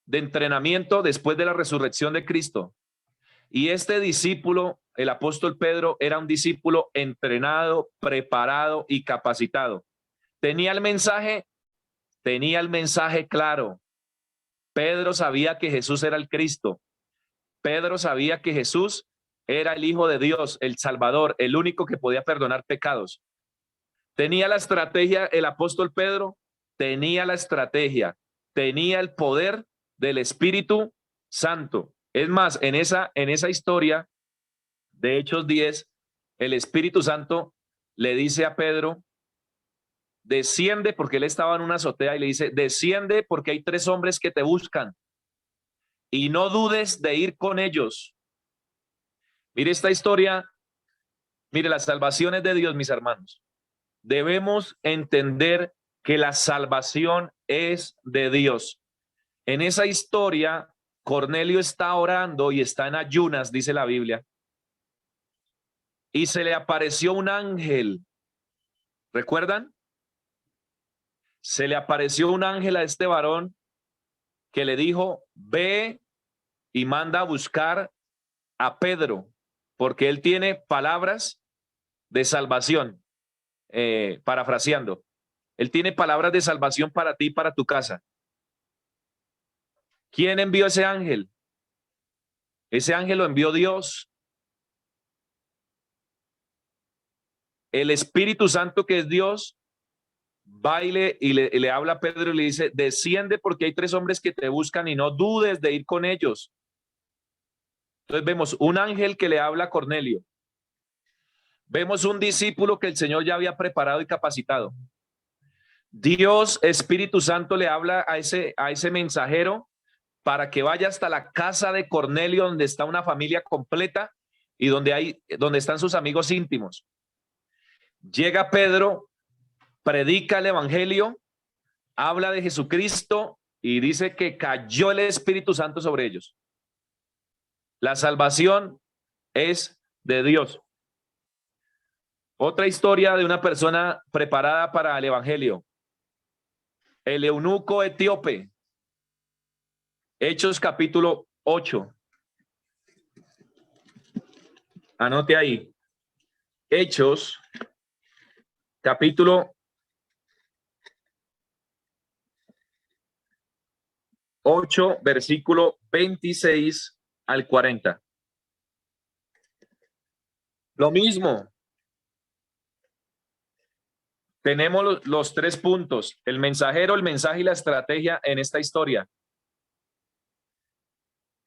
de entrenamiento después de la resurrección de Cristo. Y este discípulo, el apóstol Pedro, era un discípulo entrenado, preparado y capacitado. Tenía el mensaje claro. Pedro sabía que Jesús era el Cristo. Pedro sabía que Jesús era el Hijo de Dios, el Salvador, el único que podía perdonar pecados. Tenía la estrategia el apóstol Pedro, tenía la estrategia, tenía el poder del Espíritu Santo. Es más, en esa historia de Hechos 10, el Espíritu Santo le dice a Pedro, desciende, porque él estaba en una azotea, y le dice, desciende porque hay 3 hombres que te buscan y no dudes de ir con ellos. Mire esta historia, mire, la salvación es de Dios, mis hermanos. Debemos entender que la salvación es de Dios. En esa historia, Cornelio está orando y está en ayunas, dice la Biblia, y se le apareció un ángel. ¿Recuerdan? Se le apareció un ángel a este varón que le dijo, ve y manda a buscar a Pedro, porque él tiene palabras de salvación. Parafraseando, él tiene palabras de salvación para ti y para tu casa. ¿Quién envió ese ángel? Ese ángel lo envió Dios. El Espíritu Santo, que es Dios, va y le habla a Pedro y le dice, desciende porque hay 3 hombres que te buscan y no dudes de ir con ellos. Entonces vemos un ángel que le habla a Cornelio. Vemos un discípulo que el Señor ya había preparado y capacitado. Dios, Espíritu Santo, le habla a ese mensajero para que vaya hasta la casa de Cornelio, donde está una familia completa, y donde están sus amigos íntimos. Llega Pedro, predica el evangelio, habla de Jesucristo y dice que cayó el Espíritu Santo sobre ellos. La salvación es de Dios. Otra historia de una persona preparada para el evangelio. El eunuco etíope. Hechos capítulo 8. Anote ahí. Hechos capítulo 8, versículo 26 al 40. Lo mismo. Tenemos los 3 puntos, el mensajero, el mensaje y la estrategia en esta historia.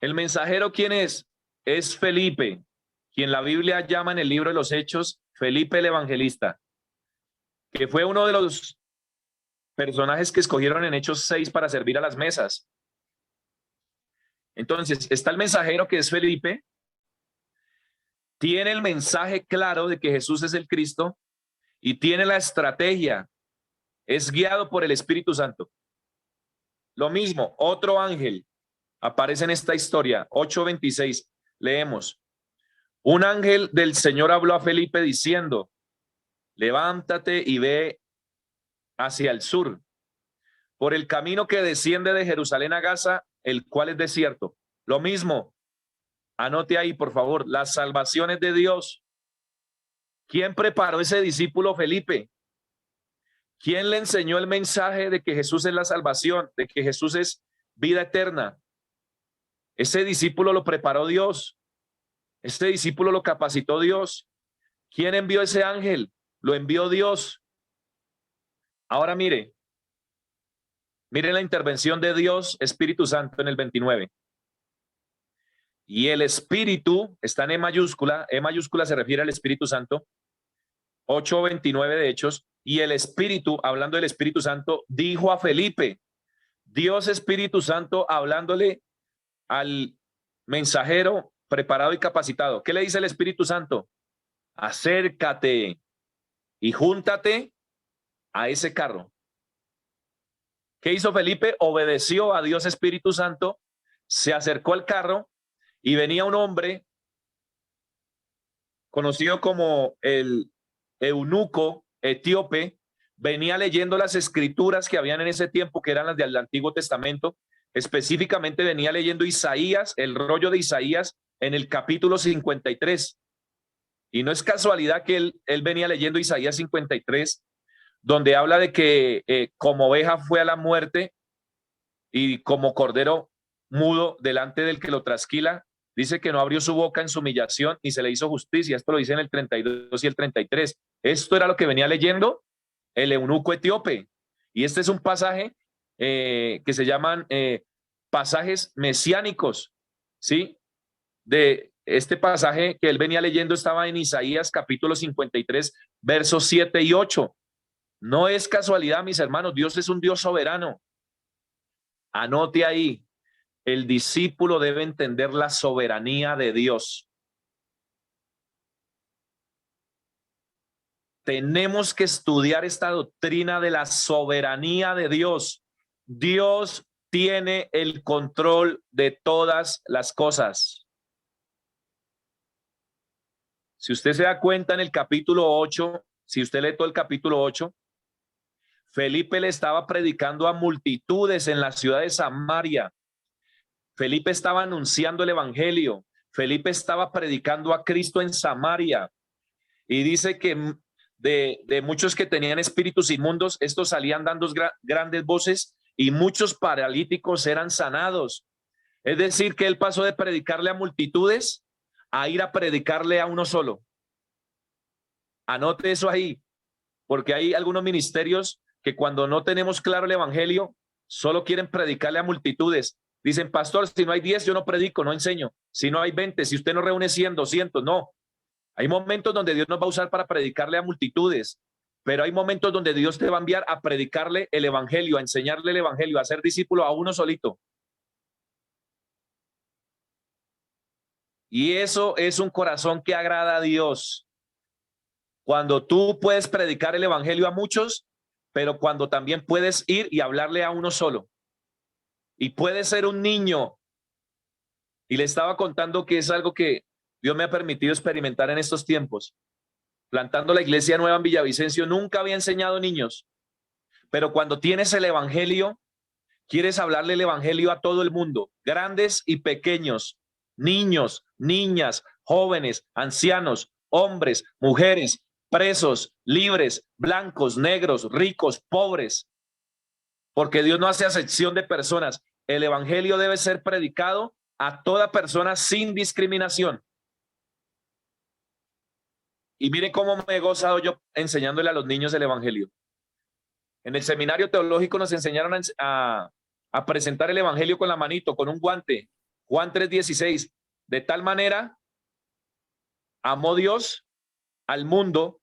El mensajero, ¿quién es? Es Felipe, quien la Biblia llama en el libro de los Hechos, Felipe el Evangelista, que fue uno de los personajes que escogieron en Hechos 6 para servir a las mesas. Entonces, está el mensajero, que es Felipe, tiene el mensaje claro de que Jesús es el Cristo, y tiene la estrategia, es guiado por el Espíritu Santo. Lo mismo, otro ángel aparece en esta historia, 8:26, leemos. Un ángel del Señor habló a Felipe diciendo, levántate y ve hacia el sur, por el camino que desciende de Jerusalén a Gaza, el cual es desierto. Lo mismo, anote ahí, por favor, las salvaciones de Dios. ¿Quién preparó ese discípulo Felipe? ¿Quién le enseñó el mensaje de que Jesús es la salvación, de que Jesús es vida eterna? Ese discípulo lo preparó Dios. Este discípulo lo capacitó Dios. ¿Quién envió ese ángel? Lo envió Dios. Ahora mire la intervención de Dios, Espíritu Santo, en el 29. Y el Espíritu está en E mayúscula se refiere al Espíritu Santo, 8:29 de Hechos, y el Espíritu, hablando del Espíritu Santo, dijo a Felipe, Dios Espíritu Santo hablándole al mensajero preparado y capacitado. ¿Qué le dice el Espíritu Santo? Acércate y júntate a ese carro. ¿Qué hizo Felipe? Obedeció a Dios Espíritu Santo, se acercó al carro y venía un hombre conocido como el eunuco etíope, venía leyendo las escrituras que habían en ese tiempo, que eran las del Antiguo Testamento. Específicamente venía leyendo Isaías, el rollo de Isaías en el capítulo 53. Y no es casualidad que él venía leyendo Isaías 53, donde habla de que como oveja fue a la muerte y como cordero mudo delante del que lo trasquila, dice que no abrió su boca en su humillación ni se le hizo justicia. Esto lo dice en el 32 y el 33. Esto era lo que venía leyendo el eunuco etíope. Y este es un pasaje que se llaman pasajes mesiánicos, ¿sí? De este pasaje que él venía leyendo estaba en Isaías capítulo 53, versos 7 y 8. No es casualidad, mis hermanos, Dios es un Dios soberano. Anote ahí, el discípulo debe entender la soberanía de Dios. Tenemos que estudiar esta doctrina de la soberanía de Dios. Dios tiene el control de todas las cosas. Si usted se da cuenta en el capítulo 8, si usted lee todo el capítulo 8, Felipe le estaba predicando a multitudes en la ciudad de Samaria. Felipe estaba anunciando el evangelio. Felipe estaba predicando a Cristo en Samaria. Y dice que de muchos que tenían espíritus inmundos, estos salían dando grandes voces y muchos paralíticos eran sanados. Es decir, que él pasó de predicarle a multitudes a ir a predicarle a uno solo. Anote eso ahí, porque hay algunos ministerios que cuando no tenemos claro el evangelio, solo quieren predicarle a multitudes. Dicen, pastor, si no hay 10, yo no predico, no enseño. Si no hay 20, si usted no reúne 100, 200, no. Hay momentos donde Dios nos va a usar para predicarle a multitudes, pero hay momentos donde Dios te va a enviar a predicarle el evangelio, a enseñarle el evangelio, a ser discípulo a uno solito. Y eso es un corazón que agrada a Dios. Cuando tú puedes predicar el evangelio a muchos, pero cuando también puedes ir y hablarle a uno solo. Y puede ser un niño. Y le estaba contando que es algo que Dios me ha permitido experimentar en estos tiempos. Plantando la iglesia nueva en Villavicencio, nunca había enseñado niños. Pero cuando tienes el evangelio, quieres hablarle el evangelio a todo el mundo, grandes y pequeños, niños, niñas, jóvenes, ancianos, hombres, mujeres, presos, libres, blancos, negros, ricos, pobres, porque Dios no hace acepción de personas. El evangelio debe ser predicado a toda persona sin discriminación. Y mire cómo me he gozado yo enseñándole a los niños el evangelio. En el seminario teológico nos enseñaron a presentar el evangelio con la manito, con un guante. Juan 3:16. De tal manera amó Dios al mundo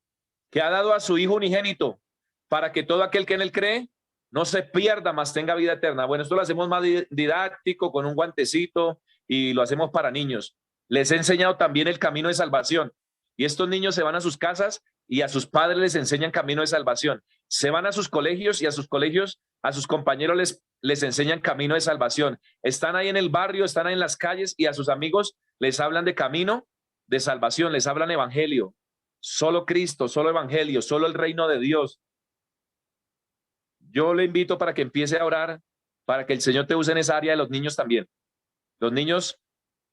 que ha dado a su Hijo unigénito para que todo aquel que en él cree no se pierda, mas tenga vida eterna. Bueno, esto lo hacemos más didáctico, con un guantecito, y lo hacemos para niños. Les he enseñado también el camino de salvación. Y estos niños se van a sus casas y a sus padres les enseñan camino de salvación. Se van a sus colegios y a sus colegios, a sus compañeros les enseñan camino de salvación. Están ahí en el barrio, están ahí en las calles y a sus amigos les hablan de camino de salvación, les hablan evangelio. Solo Cristo, solo evangelio, solo el reino de Dios. Yo le invito para que empiece a orar, para que el Señor te use en esa área de los niños también. Los niños,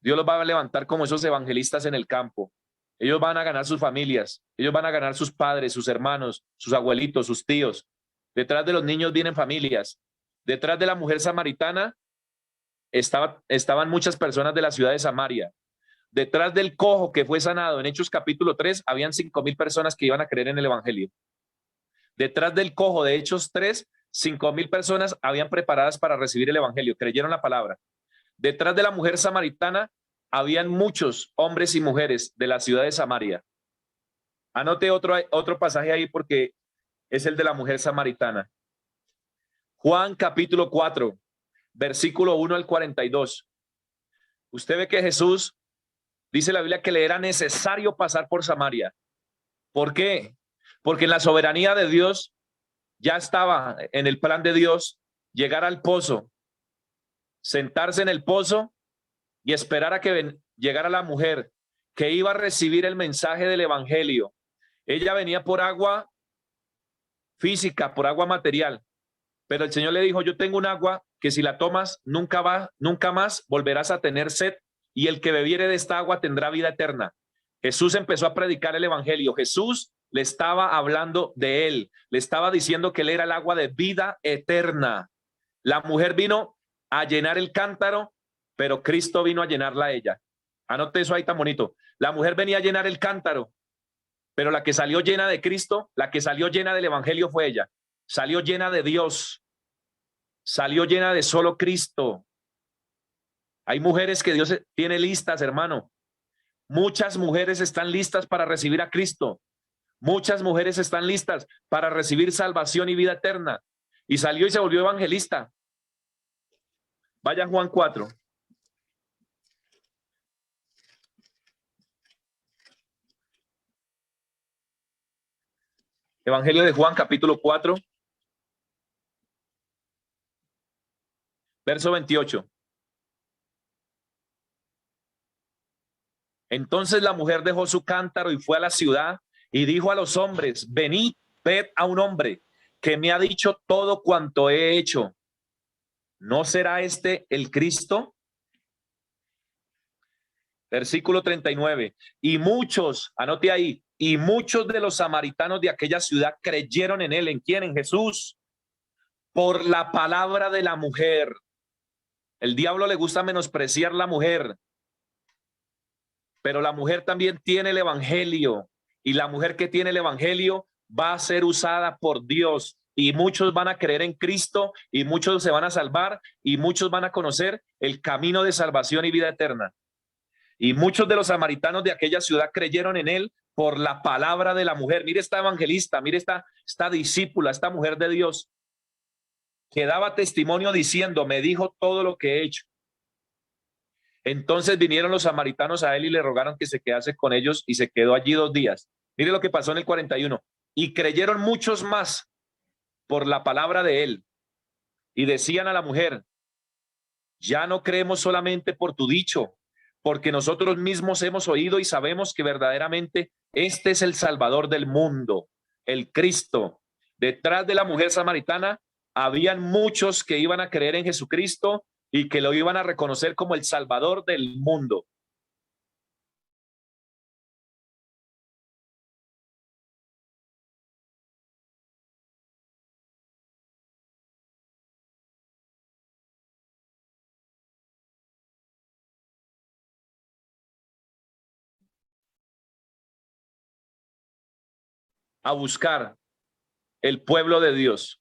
Dios los va a levantar como esos evangelistas en el campo. Ellos van a ganar sus familias, ellos van a ganar sus padres, sus hermanos, sus abuelitos, sus tíos. Detrás de los niños vienen familias. Detrás de la mujer samaritana estaban muchas personas de la ciudad de Samaria. Detrás del cojo que fue sanado en Hechos capítulo 3, habían 5,000 personas que iban a creer en el evangelio. Detrás del cojo de Hechos 3, 5,000 personas habían preparadas para recibir el evangelio, creyeron la palabra. Detrás de la mujer samaritana habían muchos hombres y mujeres de la ciudad de Samaria. Anote otro pasaje ahí porque es el de la mujer samaritana. Juan capítulo 4, versículo 1 al 42. Usted ve que Jesús, dice la Biblia, que le era necesario pasar por Samaria. ¿Por qué? Porque en la soberanía de Dios ya estaba en el plan de Dios llegar al pozo, sentarse en el pozo y esperar a que llegara la mujer que iba a recibir el mensaje del evangelio. Ella venía por agua física, por agua material, pero el Señor le dijo: yo tengo un agua que si la tomas nunca más volverás a tener sed, y el que bebiere de esta agua tendrá vida eterna. Jesús empezó a predicar el evangelio. Jesús le estaba hablando de él, le estaba diciendo que él era el agua de vida eterna. La mujer vino a llenar el cántaro, pero Cristo vino a llenarla a ella. Anote eso ahí tan bonito. La mujer venía a llenar el cántaro, pero la que salió llena de Cristo, la que salió llena del evangelio fue ella. Salió llena de Dios, salió llena de solo Cristo. Hay mujeres que Dios tiene listas, hermano. Muchas mujeres están listas para recibir a Cristo. Muchas mujeres están listas para recibir salvación y vida eterna. Y salió y se volvió evangelista. Vaya Juan 4. Evangelio de Juan, capítulo 4, verso 28. Entonces la mujer dejó su cántaro y fue a la ciudad y dijo a los hombres: venid, ved a un hombre que me ha dicho todo cuanto he hecho. ¿No será este el Cristo? Versículo 39. Y muchos, anote ahí, y muchos de los samaritanos de aquella ciudad creyeron en él. ¿En quién? En Jesús. Por la palabra de la mujer. El diablo le gusta menospreciar la mujer, pero la mujer también tiene el evangelio, y la mujer que tiene el evangelio va a ser usada por Dios, y muchos van a creer en Cristo, y muchos se van a salvar, y muchos van a conocer el camino de salvación y vida eterna. Y muchos de los samaritanos de aquella ciudad creyeron en él por la palabra de la mujer. Mire esta evangelista, mire esta discípula, esta mujer de Dios, que daba testimonio diciendo: me dijo todo lo que he hecho. Entonces vinieron los samaritanos a él y le rogaron que se quedase con ellos y se quedó allí 2 días. Mire lo que pasó en el 41. Y creyeron muchos más por la palabra de él y decían a la mujer: ya no creemos solamente por tu dicho, porque nosotros mismos hemos oído y sabemos que verdaderamente este es el Salvador del mundo, el Cristo. Detrás de la mujer samaritana habían muchos que iban a creer en Jesucristo y que lo iban a reconocer como el Salvador del mundo. A buscar el pueblo de Dios.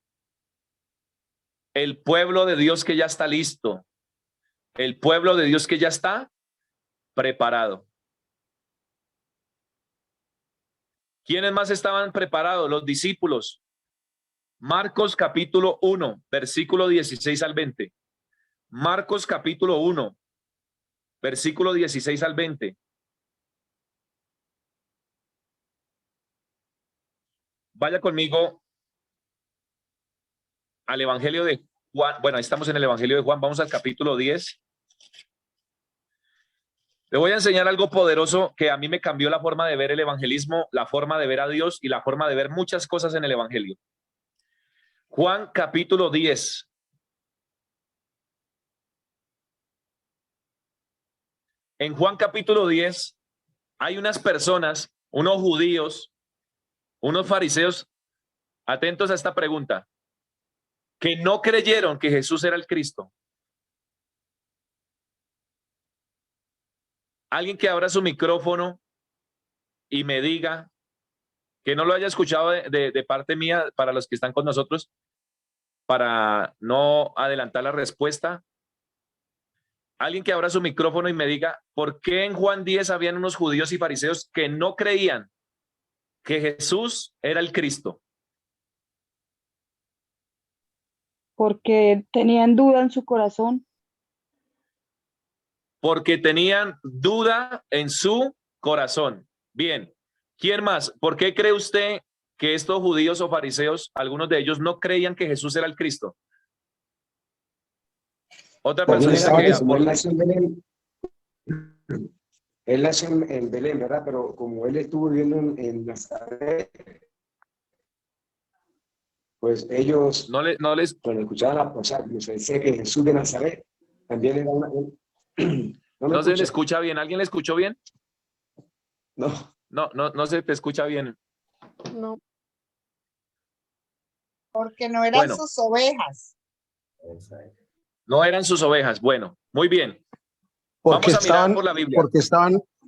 El pueblo de Dios que ya está listo. El pueblo de Dios que ya está preparado. ¿Quiénes más estaban preparados? Los discípulos. Marcos capítulo 1, versículo 16 al 20. Marcos capítulo 1, versículo 16 al 20. Vaya conmigo al Evangelio de Juan. Bueno, ahí estamos en el Evangelio de Juan. Vamos al capítulo 10. Le voy a enseñar algo poderoso que a mí me cambió la forma de ver el evangelismo, la forma de ver a Dios y la forma de ver muchas cosas en el Evangelio. Juan capítulo 10. En Juan capítulo 10 hay unas personas, unos judíos, unos fariseos, atentos a esta pregunta, que no creyeron que Jesús era el Cristo. Alguien que abra su micrófono y me diga, que no lo haya escuchado de parte mía, para los que están con nosotros, para no adelantar la respuesta. Alguien que abra su micrófono y me diga, ¿por qué en Juan 10 habían unos judíos y fariseos que no creían que Jesús era el Cristo?
Porque tenían duda en su corazón.
Porque tenían duda en su corazón. Bien, ¿quién más? ¿Por qué cree usted que estos judíos o fariseos, algunos de ellos, no creían que Jesús era el Cristo? Otra
Pues
persona que
como él nació en Belén, él nació en Belén, ¿verdad? Pero como él estuvo viviendo en Nazaret, pues ellos,
no les
cuando escuchaban o sea, se decía que Jesús de Nazaret también era una...
no se le escucha bien. ¿Alguien le escuchó bien?
No.
No se te escucha bien.
No. Porque no eran
Bueno.
sus ovejas.
No eran sus ovejas. Bueno, muy bien.
Porque
Vamos a mirar por la Biblia.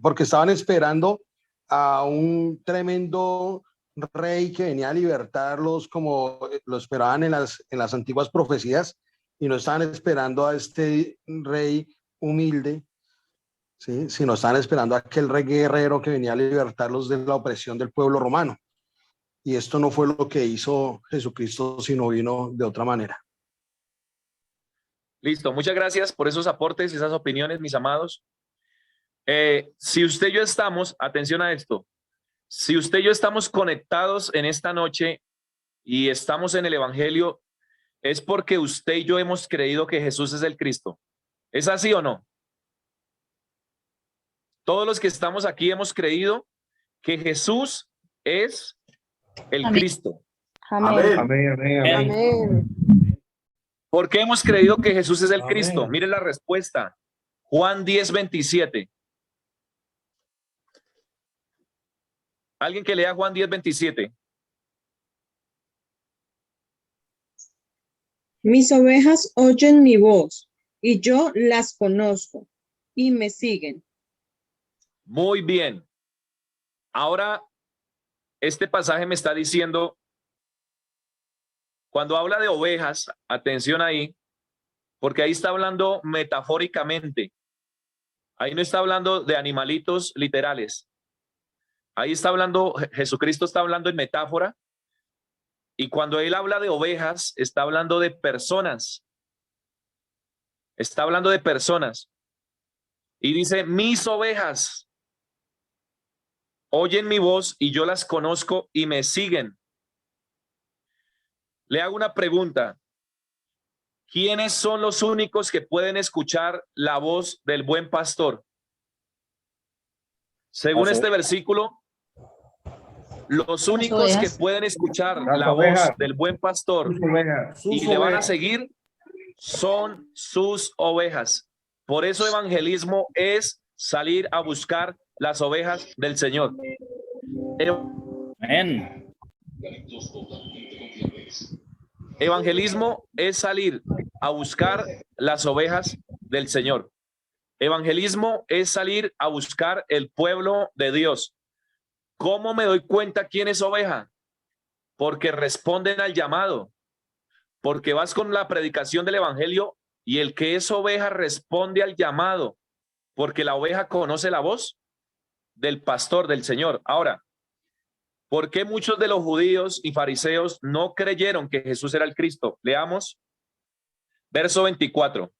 porque estaban esperando a un tremendo rey que venía a libertarlos, como lo esperaban en las antiguas profecías, y no estaban esperando a este rey humilde, ¿sí? Sino estaban esperando a aquel rey guerrero que venía a libertarlos de la opresión del pueblo romano. Y esto no fue lo que hizo Jesucristo, sino vino de otra manera.
Listo, muchas gracias por esos aportes y esas opiniones, mis amados. Si usted y yo estamos, atención a esto, si usted y yo estamos conectados en esta noche y estamos en el Evangelio, es porque usted y yo hemos creído que Jesús es el Cristo. ¿Es así o no? Todos los que estamos aquí hemos creído que Jesús es el
Amén.
Cristo.
Amén.
Amén, amén, amén.
Amén.
¿Por qué hemos creído que Jesús es el
Amén.
Cristo? Mire la respuesta. Juan 10:27. Alguien que lea Juan 10:27.
Mis ovejas oyen mi voz, y yo las conozco, y me siguen.
Muy bien. Ahora, este pasaje me está diciendo, cuando habla de ovejas, atención ahí, porque ahí está hablando metafóricamente. Ahí no está hablando de animalitos literales. Ahí está hablando, Jesucristo está hablando en metáfora. Y cuando él habla de ovejas, está hablando de personas. Está hablando de personas. Y dice, mis ovejas oyen mi voz y yo las conozco y me siguen. Le hago una pregunta. ¿Quiénes son los únicos que pueden escuchar la voz del buen pastor? Según este versículo, los únicos que pueden escuchar la voz del buen pastor y le van a seguir son sus ovejas. Por eso evangelismo es salir a buscar las ovejas del Señor.
Amén.
Evangelismo es salir a buscar las ovejas del Señor. Evangelismo es salir a buscar el pueblo de Dios. ¿Cómo me doy cuenta quién es oveja? Porque responden al llamado. Porque vas con la predicación del evangelio y el que es oveja responde al llamado. Porque la oveja conoce la voz del pastor, del Señor. Ahora, ¿por qué muchos de los judíos y fariseos no creyeron que Jesús era el Cristo? Leamos verso 24.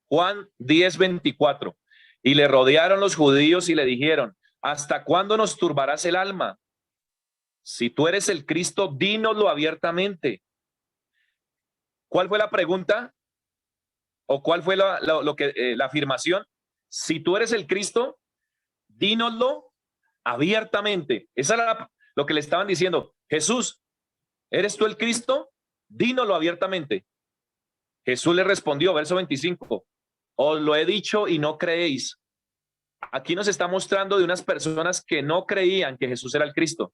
Juan 10:24. Y le rodearon los judíos y le dijeron, ¿hasta cuándo nos turbarás el alma? Si tú eres el Cristo, dínoslo abiertamente. ¿Cuál fue la pregunta? ¿O cuál fue la afirmación? Si tú eres el Cristo, dínoslo abiertamente. Esa era lo que le estaban diciendo. Jesús, ¿eres tú el Cristo? Dínoslo abiertamente. Jesús le respondió, verso 25, os lo he dicho y no creéis. Aquí nos está mostrando de unas personas que no creían que Jesús era el Cristo.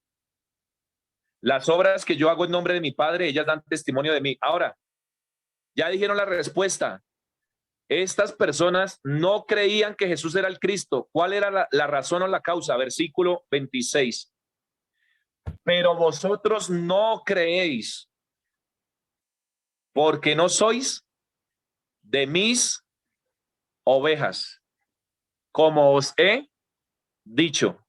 Las obras que yo hago en nombre de mi Padre, ellas dan testimonio de mí. Ahora, ya dijeron la respuesta. Estas personas no creían que Jesús era el Cristo. ¿Cuál era la razón o la causa? Versículo 26. Pero vosotros no creéis, porque no sois de mis ovejas, como os he dicho.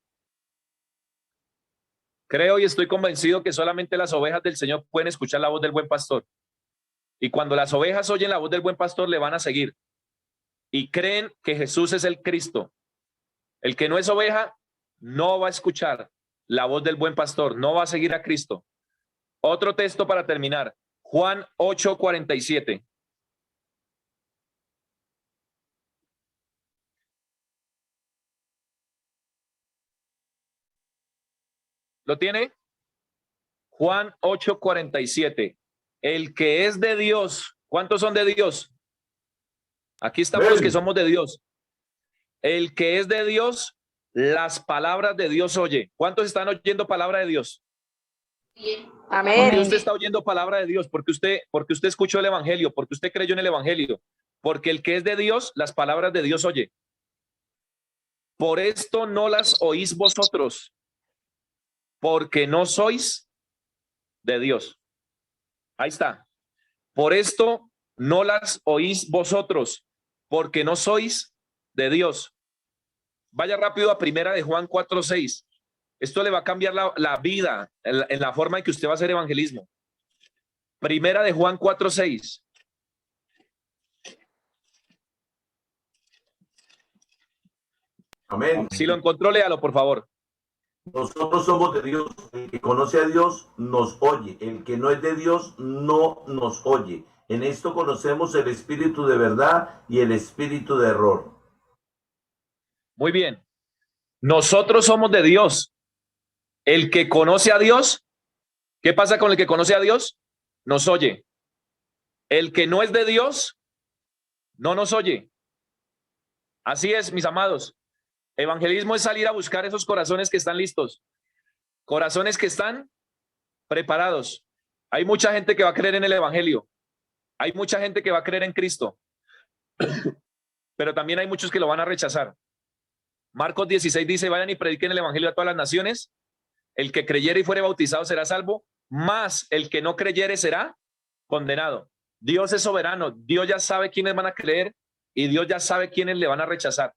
Creo y estoy convencido que solamente las ovejas del Señor pueden escuchar la voz del buen pastor. Y cuando las ovejas oyen la voz del buen pastor, le van a seguir. Y creen que Jesús es el Cristo. El que no es oveja no va a escuchar la voz del buen pastor, no va a seguir a Cristo. Otro texto para terminar. Juan 8:47. ¿Lo tiene? Juan 8:47. El que es de Dios, ¿cuántos son de Dios? Aquí estamos los que somos de Dios. El que es de Dios, las palabras de Dios oye. ¿Cuántos están oyendo palabra de Dios?
Amén.
Porque usted está oyendo palabra de Dios, porque usted escuchó el evangelio, porque usted creyó en el evangelio, porque el que es de Dios, las palabras de Dios oye. Por esto no las oís vosotros, porque no sois de Dios. Ahí está. Por esto no las oís vosotros, porque no sois de Dios. Vaya rápido a primera de Juan 4:6. Esto le va a cambiar la vida en la forma en que usted va a hacer evangelismo. Primera de Juan 4:6.
Amén.
Si lo encontró, léalo, por favor.
Nosotros somos de Dios. El que conoce a Dios nos oye. El que no es de Dios no nos oye. En esto conocemos el espíritu de verdad y el espíritu de error.
Muy bien. Nosotros somos de Dios. El que conoce a Dios, ¿qué pasa con el que conoce a Dios? Nos oye. El que no es de Dios, no nos oye. Así es, mis amados. Evangelismo es salir a buscar esos corazones que están listos. Corazones que están preparados. Hay mucha gente que va a creer en el evangelio. Hay mucha gente que va a creer en Cristo. Pero también hay muchos que lo van a rechazar. Marcos 16 dice, vayan y prediquen el evangelio a todas las naciones. El que creyere y fuere bautizado será salvo, mas el que no creyere será condenado. Dios es soberano. Dios ya sabe quiénes van a creer y Dios ya sabe quiénes le van a rechazar.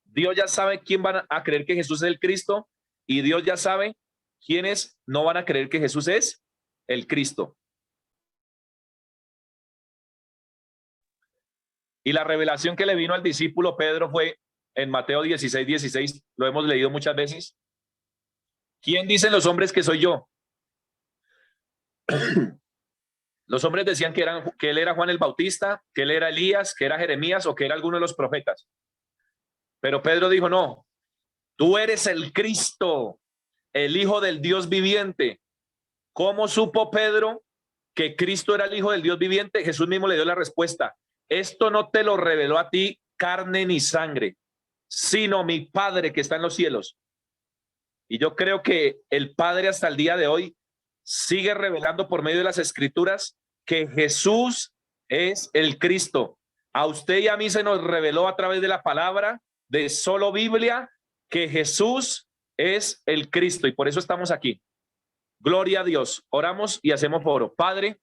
Dios ya sabe quién van a creer que Jesús es el Cristo y Dios ya sabe quiénes no van a creer que Jesús es el Cristo. Y la revelación que le vino al discípulo Pedro fue en Mateo 16:16, lo hemos leído muchas veces. ¿Quién dicen los hombres que soy yo? Los hombres decían que él era Juan el Bautista, que él era Elías, que era Jeremías o que era alguno de los profetas. Pero Pedro dijo, no, tú eres el Cristo, el Hijo del Dios viviente. ¿Cómo supo Pedro que Cristo era el Hijo del Dios viviente? Jesús mismo le dio la respuesta. Esto no te lo reveló a ti carne ni sangre, sino mi Padre que está en los cielos. Y yo creo que el Padre hasta el día de hoy sigue revelando por medio de las Escrituras que Jesús es el Cristo. A usted y a mí se nos reveló a través de la palabra, de solo Biblia, que Jesús es el Cristo. Y por eso estamos aquí. Gloria a Dios. Oramos y hacemos foro. Padre,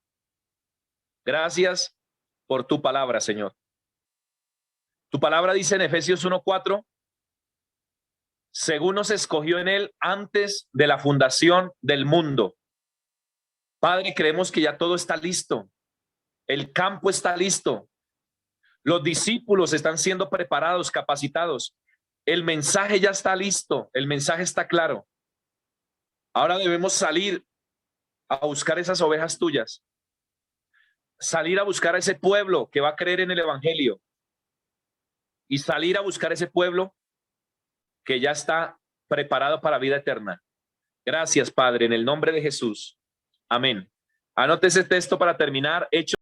gracias por tu palabra, Señor. Tu palabra dice en Efesios 1:4, según nos escogió en él antes de la fundación del mundo. Padre, creemos que ya todo está listo. El campo está listo. Los discípulos están siendo preparados, capacitados. El mensaje ya está listo. El mensaje está claro. Ahora debemos salir a buscar esas ovejas tuyas. Salir a buscar a ese pueblo que va a creer en el evangelio. Y salir a buscar a ese pueblo que ya está preparado para vida eterna. Gracias, Padre, en el nombre de Jesús. Amén. Anote ese texto para terminar. Hechos